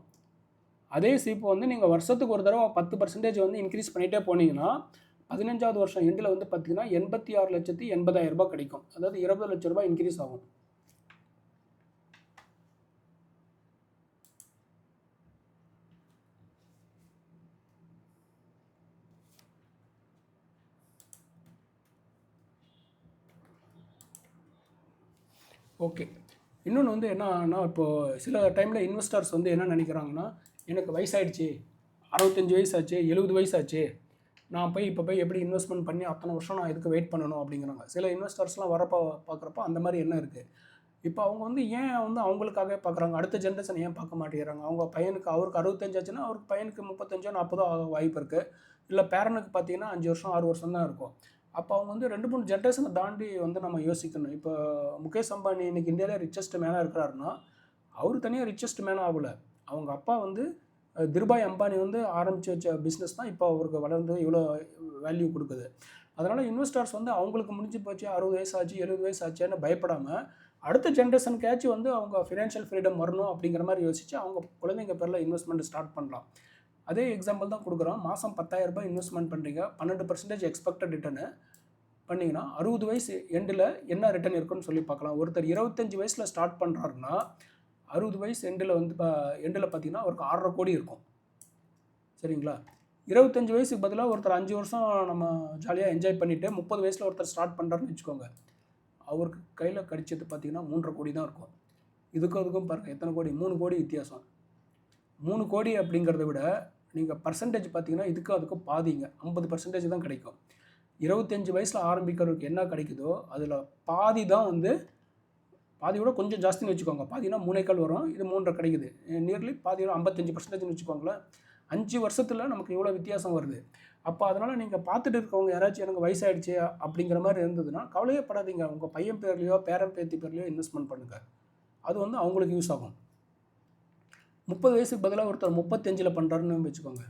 அதே சிப்பு வந்து நீங்கள் வருஷத்துக்கு ஒரு தடவை 10% வந்து இன்க்ரீஸ் பண்ணிகிட்டே போனீங்கன்னா 15வது வருஷம் எண்டில் வந்து பார்த்தீங்கன்னா 86,80,000 கிடைக்கும். அதாவது 20 லட்ச ரூபாய் இன்க்ரீஸ் ஆகும். ஓகே, இன்னொன்று வந்து என்னன்னா, இப்போது சில டைமில் இன்வெஸ்டர்ஸ் வந்து என்ன நினைக்கிறாங்கன்னா, எனக்கு வயசாகிடுச்சு, 65 வயசாச்சு, 70 வயசாச்சு, நான் இப்போ போய் எப்படி இன்வெஸ்ட்மெண்ட் பண்ணி அத்தனை வருஷம் நான் இதுக்கு வெயிட் பண்ணணும் அப்படிங்கிறாங்க. சில இன்வெஸ்டர்ஸ்லாம் வரப்போ பார்க்குறப்போ அந்த மாதிரி என்ன இருக்குது. இப்போ அவங்க வந்து ஏன் வந்து அவங்களுக்காகவே பார்க்குறாங்க, அடுத்த ஜென்ரேஷன் ஏன் பார்க்க மாட்டேங்கிறாங்க? அவங்க பையனுக்கு அவருக்கு 65 ஆச்சுன்னா, அவருக்கு பையனுக்கு 35 40 ஆக வாய்ப்பு இருக்குது. இல்லை பேரனுக்கு பார்த்தீங்கன்னா 5 வருஷம் 6 வருஷம் தான் இருக்கும். அப்போ அவங்க வந்து 2, 3 ஜென்ரேஷனை தாண்டி வந்து நம்ம யோசிக்கணும். இப்போ முகேஷ் அம்பானி இன்னைக்கு இந்தியாவிலே ரிச்சஸ்ட் மேனாக இருக்கிறாருன்னா, அவர் தனியாக ரிச்சஸ்ட் மேனாக ஆகல. அவங்க அப்பா வந்து திருபாய் அம்பானி வந்து ஆரம்பித்து வச்ச பிஸ்னஸ் தான் இப்போ அவருக்கு வளர்ந்து இவ்வளோ வேல்யூ கொடுக்குது. அதனால் இன்வெஸ்டர்ஸ் வந்து அவங்களுக்கு முடிஞ்சு போச்சு 60 வயசு ஆச்சு 70 வயசு ஆச்சுன்னு பயப்படாமல் அடுத்த ஜென்ரேஷனுக்காச்சும் வந்து அவங்க ஃபினான்ஷியல் ஃப்ரீடம் வரணும் அப்படிங்கிற மாதிரி யோசிச்சு அவங்க குழந்தைங்க பேரில் இன்வெஸ்ட்மெண்ட் ஸ்டார்ட் பண்ணலாம். அதே எக்ஸாம்பிள் தான் கொடுக்குறோம். மாதம் 10,000 இன்வெஸ்ட்மெண்ட் பண்ணுறீங்க, 12% எக்ஸ்பெக்டட் ரிட்டர்னு பண்ணிங்கன்னா 60 வயசு எண்டில் என்ன ரிட்டர்ன் இருக்குன்னு சொல்லி பார்க்கலாம். ஒருத்தர் 25 வயசில் ஸ்டார்ட் பண்ணுறாருன்னா 60 வயசு எண்டில் வந்து எண்டில் பார்த்தீங்கன்னா அவருக்கு 6.5 கோடி இருக்கும். சரிங்களா? 25 வயசுக்கு பதிலாக ஒருத்தர் 5 வருஷம் நம்ம ஜாலியாக என்ஜாய் பண்ணிவிட்டு 30 வயசில் ஒருத்தர் ஸ்டார்ட் பண்ணுறாருன்னு வச்சுக்கோங்க, அவருக்கு கையில் கடிச்சது பார்த்தீங்கன்னா 3.5 கோடி தான் இருக்கும். இதுக்கும் அதுக்கும் பாருங்கள் எத்தனை கோடி, 3 கோடி வித்தியாசம். 3 கோடி அப்படிங்கிறத விட நீங்கள் பர்சன்டேஜ் பார்த்தீங்கன்னா இதுக்கும் அதுக்கும் பாதிங்க, 50% தான் கிடைக்கும். 25 வயசில் ஆரம்பிக்கிறதுக்கு என்ன கிடைக்குதோ அதில் பாதி தான் வந்து, பாதியோட கொஞ்சம் ஜாஸ்தின்னு வச்சுக்கோங்க, பாதினா 3.25 வரும், இது 3.5 கிடைக்குது. நியர்லி பாதியோட 55%ன்னு வச்சுக்கோங்களேன். 5 வருஷத்தில் நமக்கு இவ்வளோ வித்தியாசம் வருது. அப்போ அதனால் நீங்கள் பார்த்துட்டு இருக்கவங்க யாராச்சும் எனக்கு வயசாகிடுச்சு அப்படிங்கிற மாதிரி இருந்ததுன்னா கவலையே படாதீங்க. உங்கள் பையன் பேர்லையோ பேரன் பேத்தி பேர்லையோ இன்வெஸ்ட்மெண்ட் பண்ணுங்கள். அது வந்து அவங்களுக்கு யூஸ் ஆகும். 30 வயசுக்கு பதிலாக ஒருத்தர் 35 பண்ணுறாருன்னு வச்சுக்கோங்க,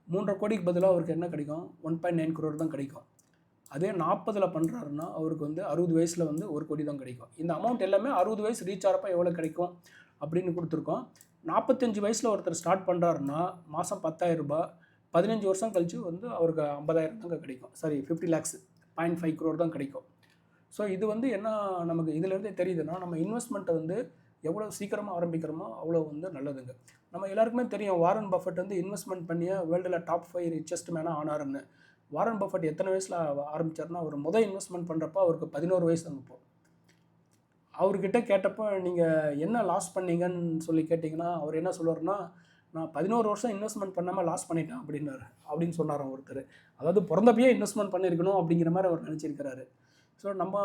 3.5 கோடிக்கு பதிலாக அவருக்கு என்ன கிடைக்கும், 1.9 crore தான் கிடைக்கும். அதே 40 பண்ணுறாருன்னா அவருக்கு வந்து 60 வயசில் வந்து 1 கோடி தான் கிடைக்கும். இந்த அமௌண்ட் எல்லாமே 60 வயசு ரீச் ஆகிறப்ப எவ்வளோ கிடைக்கும் அப்படின்னு கொடுத்துருக்கோம். 45 வயசில் ஒருத்தர் ஸ்டார்ட் பண்ணுறாருன்னா மாதம் 10,000, 15 வருஷம் கழிச்சு வந்து அவருக்கு 50,000 தாங்க கிடைக்கும். சாரி 50 lakhs, 0.5 crore தான் கிடைக்கும். ஸோ இது வந்து என்ன நமக்கு இதிலேருந்தே தெரியுதுன்னா, நம்ம இன்வெஸ்ட்மெண்ட்டை வந்து எவ்வளோ சீக்கிரமாக ஆரம்பிக்கிறோமோ அவ்வளோ வந்து நல்லதுங்க. நம்ம எல்லாருக்குமே தெரியும் வாரன் பஃபெட் வந்து இன்வெஸ்ட்மெண்ட் பண்ணிய வேர்ல்டில் டாப் 5 ரிச்சஸ்ட் மேனாக ஆனாருன்னு. வாரன் பஃபெட் எத்தனை வயசில் ஆரம்பித்தார்னா, அவர் முதல் இன்வெஸ்ட்மெண்ட் பண்ணுறப்போ அவருக்கு 11 வயசு அனுப்போம். அவர்கிட்ட கேட்டப்போ நீங்கள் என்ன லாஸ் பண்ணீங்கன்னு சொல்லி கேட்டிங்கன்னா அவர் என்ன சொல்லுவார்னா, நான் 11 வருஷம் இன்வெஸ்ட்மெண்ட் பண்ணாமல் லாஸ் பண்ணிட்டேன் அப்படின்னு சொன்னாராம் ஒருத்தர். அதாவது பிறந்தப்பயே இன்வெஸ்ட்மெண்ட் பண்ணியிருக்கணும் அப்படிங்கிற மாதிரி அவர் நினச்சிருக்கிறாரு. ஸோ நம்ம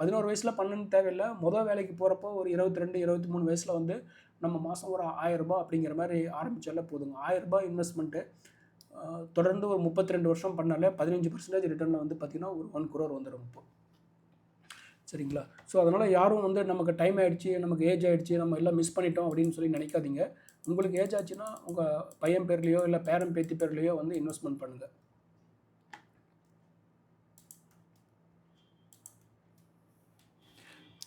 11 வயசில் பண்ணணுன்னு தேவையில்லை. மொதல் வேலைக்கு போகிறப்போ ஒரு 22, 23 வயசில் வந்து நம்ம மாதம் ஒரு 1000 அப்படிங்கிற மாதிரி ஆரம்பித்தாலே போதுங்க. 1000 இன்வெஸ்ட்மெண்ட்டு தொடர்ந்து ஒரு 32 வருஷம் பண்ணாலே 15% ரிட்டர்னில் வந்து பார்த்திங்கன்னா ஒரு 1 crore வந்துடும் இப்போ. சரிங்களா? ஸோ அதனால் யாரும் வந்து நமக்கு டைம் ஆகிடுச்சு, நமக்கு ஏஜ் ஆகிடுச்சு, நம்ம எல்லாம் மிஸ் பண்ணிட்டோம் அப்படின்னு சொல்லி நினைக்காதீங்க. உங்களுக்கு ஏஜ் ஆச்சுன்னா உங்கள் பையன் பேர்லேயோ இல்லை பேரன் பேத்தி பேர்லேயோ வந்து இன்வெஸ்ட்மெண்ட் பண்ணுங்கள்.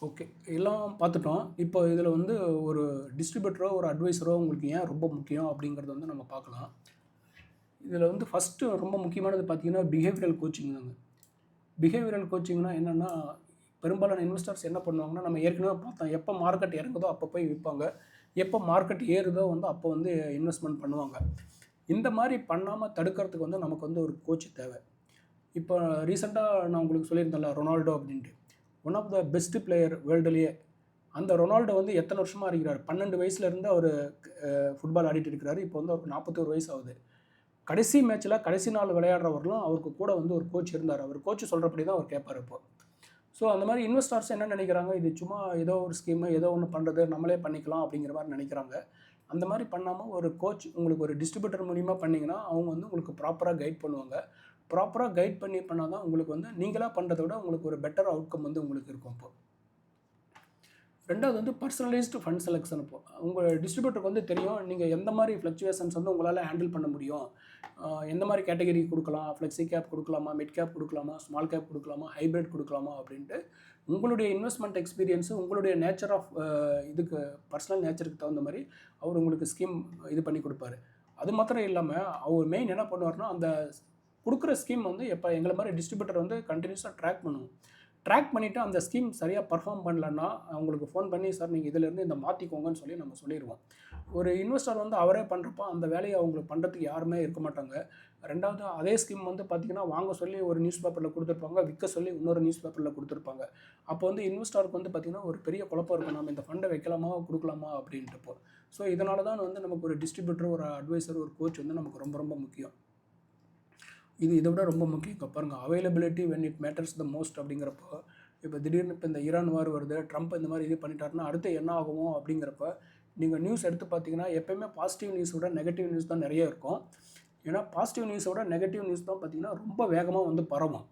ஓகே, எல்லாம் பார்த்துட்டோம். இப்போ இதில் வந்து ஒரு டிஸ்ட்ரிபியூட்டரோ ஒரு அட்வைஸரோ உங்களுக்கு ஏன் ரொம்ப முக்கியம் அப்படிங்கிறத வந்து நம்ம பார்க்கலாம். இதில் வந்து ஃபஸ்ட்டு ரொம்ப முக்கியமானது பார்த்திங்கன்னா பிஹேவியரல் கோச்சிங் தாங்க. பிஹேவியரல் கோச்சிங்னா என்னென்னா, பெரும்பாலான இன்வெஸ்டர்ஸ் என்ன பண்ணுவாங்கன்னா, நம்ம ஏற்கனவே பார்த்தோம், எப்போ மார்க்கெட் இறங்குதோ அப்போ போய் விற்பாங்க, எப்போ மார்க்கெட் ஏறுதோ வந்து அப்போ வந்து இன்வெஸ்ட்மெண்ட் பண்ணுவாங்க. இந்த மாதிரி பண்ணாமல் தடுக்கிறதுக்கு வந்து நமக்கு வந்து ஒரு கோச் தேவை. இப்போ ரீசெண்டாக நான் உங்களுக்கு சொல்லியிருந்தேன்ல ரொனால்டோ அப்படின்ட்டு, one of the best player வேர்ல்டுலேயே. அந்த ரொனால்டோ வந்து எத்தனை வருஷமாக இருக்கிறார், 12 வயசுலேருந்து அவர் ஃபுட்பால் ஆடிட்டு இருக்கிறாரு. இப்போ வந்து அவருக்கு 41 வயசு ஆகுது. கடைசி மேட்ச்சில் கடைசி நாள் விளையாடுறவர்களும் அவருக்கு கூட வந்து ஒரு கோச் இருந்தார். அவர் கோச் சொல்கிறபடி தான் அவர் கேட்பார் இப்போ. ஸோ அந்த மாதிரி இன்வெஸ்டர்ஸ் என்ன நினைக்கிறாங்க, இது சும்மா ஏதோ ஒரு ஸ்கீமு ஏதோ ஒன்று பண்ணுறது நம்மளே பண்ணிக்கலாம் அப்படிங்கிற மாதிரி நினைக்கிறாங்க. அந்த மாதிரி பண்ணாமல் ஒரு கோச் உங்களுக்கு ஒரு டிஸ்ட்ரிபியூட்டர் மூலிமா பண்ணிங்கன்னா அவங்க வந்து உங்களுக்கு ப்ராப்பராக கைட் பண்ணுவாங்க. ப்ராப்பராக கைட் பண்ணால் தான் உங்களுக்கு வந்து நீங்களாக பண்ணுறத விட உங்களுக்கு ஒரு பெட்டர் அவுட்கம் வந்து உங்களுக்கு இருக்கும். இப்போ ரெண்டாவது வந்து பர்சனலைஸ்டு ஃபண்ட் செலெக்ஷன். இப்போ உங்கள் டிஸ்ட்ரிபியூட்டருக்கு வந்து தெரியும் நீங்கள் எந்த மாதிரி ஃப்ளக்சுவேஷன்ஸ் வந்து உங்களால் ஹேண்டில் பண்ண முடியும், எந்த மாதிரி கேட்டகரி கொடுக்கலாம், ஃப்ளெக்ஸி கேப் கொடுக்கலாமா, மிட் கேப் கொடுக்கலாமா, ஸ்மால் கேப் கொடுக்கலாமா, ஹைப்ரிட் கொடுக்கலாமா அப்படின்ட்டு உங்களுடைய இன்வெஸ்ட்மெண்ட் எக்ஸ்பீரியன்ஸு உங்களுடைய நேச்சர் ஆஃப் இதுக்கு பர்சனல் நேச்சருக்கு தகுந்த மாதிரி அவர் உங்களுக்கு ஸ்கீம் இது பண்ணி கொடுப்பாரு. அது மாத்திரம் இல்லாமல் அவர் மெயின் என்ன பண்ணுவார்னா, அந்த கொடுக்குற ஸ்கீம் வந்து எப்போ எங்களை மாதிரி டிஸ்ட்ரிபியூட்டர் வந்து கண்டினியூஸாக ட்ராக் பண்ணிவிட்டு அந்த ஸ்கீம் சரியாக பர்ஃபார்ம் பண்ணலன்னா அவங்களுக்கு ஃபோன் பண்ணி, சார் நீங்கள் இதிலேருந்து இந்த மாற்றிக்கோங்கன்னு சொல்லி நம்ம சொல்லிடுவோம். ஒரு இன்வெஸ்டர் வந்து அவரே பண்ணுறப்போ அந்த வேலையை அவங்களுக்கு பண்ணுறதுக்கு யாருமே இருக்க மாட்டாங்க. ரெண்டாவது அதே ஸ்கீம் வந்து பார்த்திங்கன்னா வாங்க சொல்லி ஒரு நியூஸ் பேப்பரில் கொடுத்துருப்பாங்க, விற்க சொல்லி இன்னொரு நியூஸ் பேப்பரில் கொடுத்துருப்பாங்க. அப்போ வந்து இன்வெஸ்டருக்கு வந்து பார்த்திங்கன்னா ஒரு பெரிய குழப்பம் இருக்கும், நம்ம இந்த ஃபண்டை வைக்கலாமா கொடுக்கலாமா அப்படின்ட்டுப்போ. ஸோ இதனால தான் வந்து நமக்கு ஒரு டிஸ்ட்ரிபியூட்டர், ஒரு அட்வைசர், ஒரு கோச் வந்து நமக்கு ரொம்ப ரொம்ப முக்கியம். இதை விட ரொம்ப முக்கியம் பாருங்கள், availability when it matters the most அப்படிங்கிறப்போ இப்போ திடீர்னு இப்போ இந்த ஈரான் வார் வருது, ட்ரம்ப் இந்த மாதிரி இது பண்ணிட்டாருன்னா அடுத்து என்ன ஆகுமோ அப்படிங்கிறப்ப நீங்கள் நியூஸ் எடுத்து பார்த்தீங்கன்னா எப்போயுமே பாசிட்டிவ் நியூஸோட நெகட்டிவ் நியூஸ் தான் நிறைய இருக்கும். ஏன்னா பாசிட்டிவ் நியூஸோட நெகட்டிவ் நியூஸ் தான் பார்த்தீங்கன்னா ரொம்ப வேகமாக வந்து பரவும்.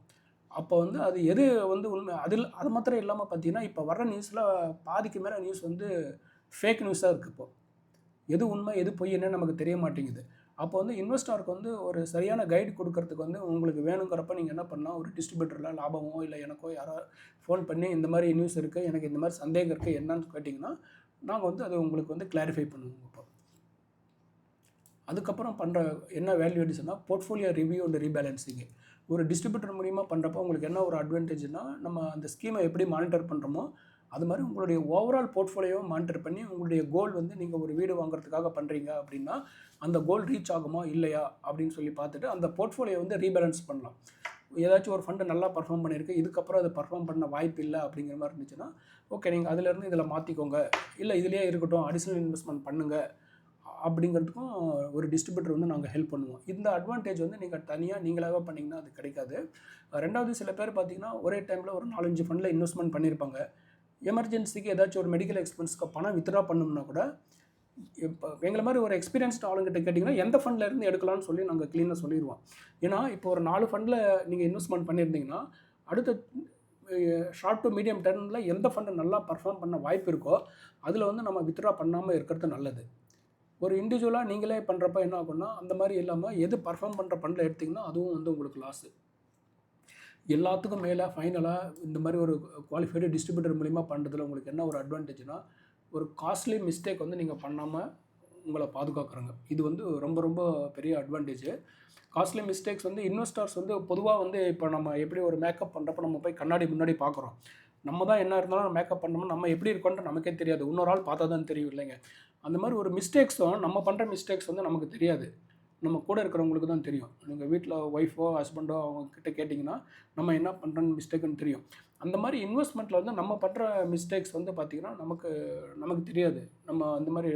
அப்போ வந்து அது எது வந்து உண்மை அது மாத்திரம் இல்லாமல் பார்த்தீங்கன்னா இப்போ வர்ற நியூஸில் பாதிக்கு மேலே நியூஸ் வந்து ஃபேக் நியூஸாக இருக்குது. இப்போ எது உண்மை எது பொய் என்னன்னு நமக்கு தெரிய மாட்டேங்குது. அப்போ வந்து இன்வெஸ்டருக்கு வந்து ஒரு சரியான கைடு கொடுக்கறதுக்கு வந்து உங்களுக்கு வேணுங்கிறப்ப நீங்கள் என்ன பண்ணலாம், ஒரு டிஸ்ட்ரிபியூட்டரில் லாபமோ இல்லை எனக்கோ யாரோ ஃபோன் பண்ணி இந்த மாதிரி நியூஸ் இருக்குது, எனக்கு இந்த மாதிரி சந்தேகம் இருக்குது என்னன்னு கேட்டிங்கன்னா நாங்கள் வந்து அதை உங்களுக்கு வந்து கிளாரிஃபை பண்ணுவோம். இப்போ அதுக்கப்புறம் பண்ணுற என்ன வேல்யூ அடிஷன்னா போர்ட்ஃபோலியோ ரிவ்யூ அண்ட் ரீபேலன்சிங்கு. ஒரு டிஸ்ட்ரிபியூட்டர் மூலிமா பண்ணுறப்போ உங்களுக்கு என்ன ஒரு அட்வான்டேஜ்னால், நம்ம அந்த ஸ்கீமை எப்படி மானிட்டர் பண்ணுறோமோ அது மாதிரி உங்களுடைய ஓவரால் போர்ட்ஃபோலியோவை மானிட்டர் பண்ணி உங்களுடைய கோல் வந்து நீங்கள் ஒரு வீடு வாங்குறதுக்காக பண்ணுறீங்க அப்படின்னா அந்த கோல் ரீச் ஆகுமா இல்லையா அப்படின்னு சொல்லி பார்த்துட்டு அந்த போர்ட்ஃபோலியோ வந்து ரீபேலன்ஸ் பண்ணலாம். ஏதாச்சும் ஒரு ஃபண்டு நல்லா பர்ஃபார்ம் பண்ணியிருக்கு, இதுக்கப்புறம் அது பர்ஃபார்ம் பண்ண வாய்ப்பு இல்லை அப்படிங்கிற மாதிரி இருந்துச்சுன்னா ஓகே நீங்கள் அதிலேருந்து இதில் மாற்றிக்கோங்க, இல்லை இதிலேயே இருக்கட்டும் அடிஷ்னல் இன்வெஸ்ட்மெண்ட் பண்ணுங்கள் அப்படிங்கிறதுக்கும் ஒரு டிஸ்ட்ரிபியூட்டர் வந்து நாங்கள் ஹெல்ப் பண்ணுவோம். இந்த அட்வான்டேஜ் வந்து நீங்கள் தனியாக நீங்களாக பண்ணிங்கன்னா அது கிடைக்காது. ரெண்டாவது சில பேர் பார்த்தீங்கன்னா ஒரே டைமில் ஒரு 4-5 ஃபண்டில் இன்வெஸ்ட்மெண்ட் பண்ணியிருப்பாங்க. எமர்ஜென்சிக்கு ஏதாச்சும் ஒரு மெடிக்கல் எக்ஸ்பென்ஸ்க்கு பணம் வித்ட்ரா பண்ணணும்னா கூட இப்போ எங்களை மாதிரி ஒரு எக்ஸ்பீரியன்ஸ்டு ஆளுங்கிட்ட கேட்டிங்கன்னா எந்த ஃபண்டில் இருந்து எடுக்கலாம்னு சொல்லி நாங்கள் க்ளீனாக சொல்லிடுவோம். ஏன்னா இப்போ ஒரு 4 ஃபண்டில் நீங்கள் இன்வெஸ்ட்மெண்ட் பண்ணியிருந்தீங்கன்னா அடுத்த ஷார்ட் டு மீடியம் டர்மில் எந்த ஃபண்டு நல்லா பர்ஃபார்ம் பண்ண வாய்ப்பு இருக்கோ அதில் வந்து நம்ம வித்ட்ரா பண்ணாமல் இருக்கிறது நல்லது. ஒரு இண்டிவிஜுவலாக நீங்களே பண்ணுறப்ப என்ன ஆகும்னா அந்த மாதிரி இல்லாமல் எது பர்ஃபார்ம் பண்ணுற ஃபண்டில் எடுத்திங்கன்னா அதுவும் வந்து உங்களுக்கு லாஸு. எல்லாத்துக்கும் மேலே ஃபைனலாக இந்த மாதிரி ஒரு குவாலிஃபைடு டிஸ்ட்ரிபியூட்டர் மூலிமா பண்ணுறதுல உங்களுக்கு என்ன ஒரு அட்வான்டேஜ்னால் ஒரு காஸ்ட்லி மிஸ்டேக் வந்து நீங்கள் பண்ணாமல் உங்களை பாதுகாக்கிறாங்க. இது வந்து ரொம்ப ரொம்ப பெரிய அட்வான்டேஜ். காஸ்ட்லி மிஸ்டேக்ஸ் வந்து இன்வெஸ்டர்ஸ் வந்து பொதுவாக வந்து இப்போ நம்ம எப்படி ஒரு மேக்கப் பண்ணுறப்ப நம்ம போய் கண்ணாடி முன்னாடி பார்க்குறோம். நம்ம தான் என்ன இருந்தாலும் மேக்கப் பண்ணோம்னா நம்ம எப்படி இருக்கோன்ட்டு நமக்கே தெரியாது, இன்னொரு ஆள் பார்த்தா தான் தெரியும் இல்லைங்க. அந்த மாதிரி ஒரு மிஸ்டேக்ஸும் நம்ம பண்ணுற மிஸ்டேக்ஸ் வந்து நமக்கு தெரியாது, நம்ம கூட இருக்கிறவங்களுக்கு தான் தெரியும். நீங்கள் வீட்டில் ஒய்ஃபோ ஹஸ்பண்டோ அவங்கக்கிட்ட கேட்டிங்கன்னா நம்ம என்ன பண்ணுறோன்னு மிஸ்டேக்குன்னு தெரியும். அந்த மாதிரி இன்வெஸ்ட்மெண்ட்டில் வந்து நம்ம பண்ணுற மிஸ்டேக்ஸ் வந்து பார்த்திங்கன்னா நமக்கு தெரியாது. நம்ம அந்த மாதிரி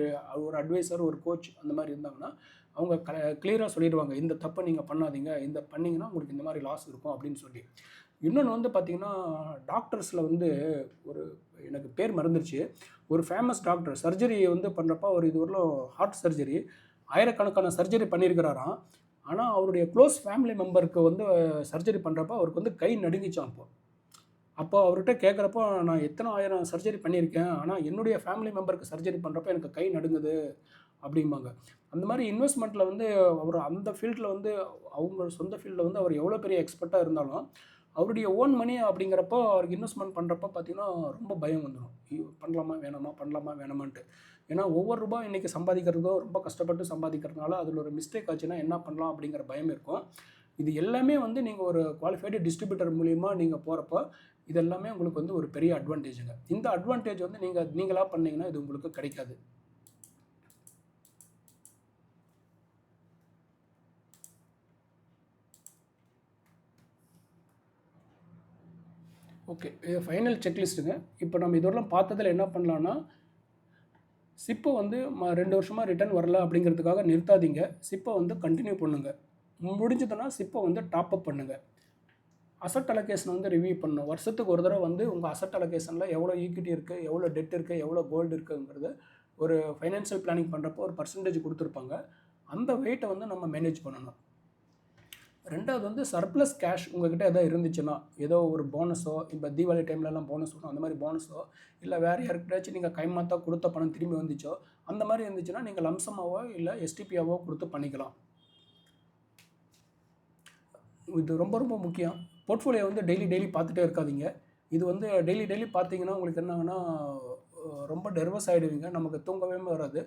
ஒரு அட்வைசர் ஒரு கோச் அந்த மாதிரி இருந்தாங்கன்னா அவங்க கிளியராக சொல்லிடுவாங்க, இந்த தப்பை நீங்கள் பண்ணாதீங்க, இந்த பண்ணிங்கன்னா உங்களுக்கு இந்த மாதிரி லாஸ் இருக்கும் அப்படின்னு சொல்லி. இன்னொன்று வந்து பார்த்திங்கன்னா டாக்டர்ஸில் வந்து ஒரு எனக்கு பேர் மறந்துருச்சு, ஒரு ஃபேமஸ் டாக்டர் சர்ஜரி வந்து பண்ணுறப்ப ஒரு இதுவரையிலும் ஹார்ட் சர்ஜரி ஆயிரக்கணக்கான சர்ஜரி பண்ணியிருக்கிறாராம். ஆனால் அவருடைய க்ளோஸ் ஃபேமிலி மெம்பருக்கு வந்து சர்ஜரி பண்ணுறப்ப அவருக்கு வந்து கை நடுங்கிச்சான். அப்போ அவர்கிட்ட கேட்குறப்போ நான் எத்தனை 1000 சர்ஜரி பண்ணியிருக்கேன், ஆனால் என்னுடைய ஃபேமிலி மெம்பருக்கு சர்ஜரி பண்ணுறப்ப எனக்கு கை நடுங்குது அப்படிம்பாங்க. அந்த மாதிரி இன்வெஸ்ட்மெண்ட்டில் வந்து அவர் அந்த ஃபீல்டில் வந்து அவங்க சொந்த ஃபீல்டில் வந்து அவர் எவ்வளோ பெரிய எக்ஸ்பர்ட்டாக இருந்தாலும் அவருடைய ஓன் மணி அப்படிங்கிறப்போ அவருக்கு இன்வெஸ்ட்மெண்ட் பண்ணுறப்ப பார்த்திங்கன்னா ரொம்ப பயம் வந்துடும், பண்ணலாமா வேணாமா பண்ணலாமா வேணாமான்ட்டு. ஏன்னா ஒவ்வொரு ரூபாய் இன்றைக்கி சம்பாதிக்கிறதோ ரொம்ப கஷ்டப்பட்டு சம்பாதிக்கிறதுனால அதில் ஒரு மிஸ்டேக் ஆச்சுன்னா என்ன பண்ணலாம் அப்படிங்கிற பயம் இருக்கும். இது எல்லாமே வந்து நீங்கள் ஒரு குவாலிஃபைடு டிஸ்ட்ரிபியூட்டர் மூலிமா நீங்கள் போகிறப்போ இது எல்லாமே உங்களுக்கு வந்து ஒரு பெரிய அட்வான்டேஜுங்க. இந்த அட்வான்டேஜ் வந்து நீங்களாக பண்ணிங்கன்னா இது உங்களுக்கு கிடைக்காது. ஓகே, இது ஃபைனல் செக்லிஸ்ட்டுங்க. இப்போ நம்ம இதெல்லாம் பார்த்ததில் என்ன பண்ணலான்னா, சிப்பை வந்து 2 வருஷமாக ரிட்டர்ன் வரல அப்படிங்கிறதுக்காக நிறுத்தாதீங்க. சிப்பை வந்து கண்டினியூ பண்ணுங்கள். முடிஞ்சதுன்னா சிப்பை வந்து டாப்அப் பண்ணுங்கள். அசட் அலோகேஷன் வந்து ரிவ்யூ பண்ணணும். வருஷத்துக்கு ஒரு தடவை வந்து உங்கள் அசட் அலோகேஷனில் எவ்வளோ ஈக்விட்டி இருக்குது, எவ்வளோ டெட் இருக்குது, எவ்வளோ கோல்டு இருக்குங்கிறது ஒரு ஃபைனான்ஷியல் பிளானிங் பண்ணுறப்போ ஒரு பர்சன்டேஜ் கொடுத்துருப்பாங்க. அந்த வெயிட்டை வந்து நம்ம மேனேஜ் பண்ணணும். ரெண்டாவது வந்து சர்ப்ளஸ் கேஷ் உங்கள்கிட்ட எதாவது இருந்துச்சுன்னா, ஏதோ ஒரு போனஸோ, இப்போ தீபாவளி டைம்லலாம் போனஸ் வரும், அந்த மாதிரி போனஸோ இல்லை வேறு யாருக்கிட்டாச்சும் நீங்கள் கைமாத்தா கொடுத்த பணம் திரும்பி வந்துச்சோ அந்த மாதிரி இருந்துச்சுன்னா நீங்கள் லம்சமாவோ இல்லை எஸ்டிபியாவோ கொடுத்து பண்ணிக்கலாம். இது ரொம்ப ரொம்ப முக்கியம். போர்ட்ஃபோலியோ வந்து டெய்லி பார்த்துட்டே இருக்காதீங்க. இது வந்து டெய்லி பார்த்தீங்கன்னா உங்களுக்கு என்ன ஆகுனா ரொம்ப நர்வஸ் ஆகிடுவீங்க, நமக்கு தூங்கவே வராது.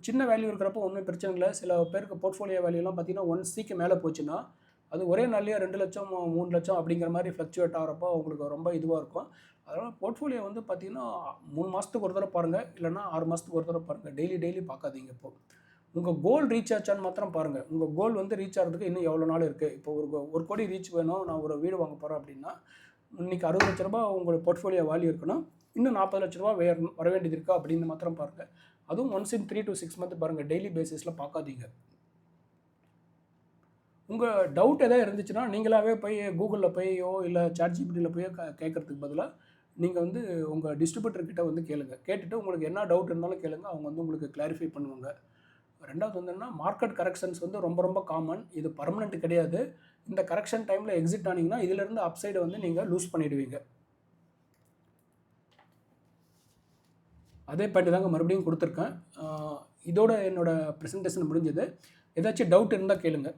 சின்ன வேல்யூ இருக்கிறப்போ ஒன்றும் பிரச்சனை இல்லை. சில பேருக்கு போர்ட்ஃபோலியோ வேல்யூலாம் பார்த்தீங்கன்னா 1C மேலே போச்சுன்னா அது ஒரே நாள்லேயே 2 லட்சம் 3 லட்சம் அப்படிங்கிற மாதிரி ஃப்ளக்சுவேட் ஆகிறப்போ உங்களுக்கு ரொம்ப இதுவாக இருக்கும். அதனால் போர்ட்ஃபோலியோ வந்து பார்த்திங்கன்னா 3 மாதத்துக்கு ஒரு தடவை பாருங்கள், இல்லைனா 6 மாதத்துக்கு ஒரு தடவை பாருங்கள். டெய்லி பார்க்காதீங்க. இப்போது உங்கள் கோல் ரீச் ஆச்சான்னு மாத்திரம் பாருங்கள். உங்கள் கோல் வந்து ரீச் ஆகிறதுக்கு இன்னும் எவ்வளோ நாள் இருக்குது. இப்போ ஒரு கோடி ரீச் வேணும், நான் ஒரு வீடு வாங்க போகிறேன் அப்படின்னா இன்றைக்கி 60 லட்ச ரூபா உங்களோட போர்ட்ஃபோலியோ வேல்யூ இருக்குன்னா இன்னும் 40 லட்ச ரூபா வர வேண்டியது இருக்கா அப்படின்னு மாத்திரம் பாருங்கள். அதுவும் ஒன்ஸ் இன் 3 to 6 மந்த் பாருங்கள், டெய்லி பேசிஸில் பார்க்காதீங்க. உங்கள் டவுட் எதாவது இருந்துச்சுன்னா நீங்களாகவே போய் கூகுளில் போயோ இல்லை சாட்ஜிபிட்டியில் போய் கேட்குறதுக்கு பதிலாக நீங்கள் வந்து உங்கள் டிஸ்ட்ரிபியூட்டர்கிட்ட வந்து கேளுங்க. கேட்டுட்டு உங்களுக்கு என்ன டவுட் இருந்தாலும் கேளுங்க. அவங்க வந்து உங்களுக்கு கிளாரிஃபை பண்ணுவாங்க. ரெண்டாவது வந்து என்னன்னா, மார்க்கெட் கரெக்ஷன்ஸ் வந்து ரொம்ப ரொம்ப காமன். இது பர்மனெண்ட் கிடையாது. இந்த கரெக்ஷன் டைமில் எக்ஸிட் ஆனீங்கன்னா இதிலிருந்து அப்சைடை வந்து நீங்கள் லூஸ் பண்ணிடுவீங்க. அதே பாயிண்ட் தாங்க மறுபடியும் கொடுத்துருக்கேன். இதோட என்னோட ப்ரெசன்டேஷன் முடிஞ்சது. ஏதாச்சும் டவுட் இருந்தால் கேளுங்க.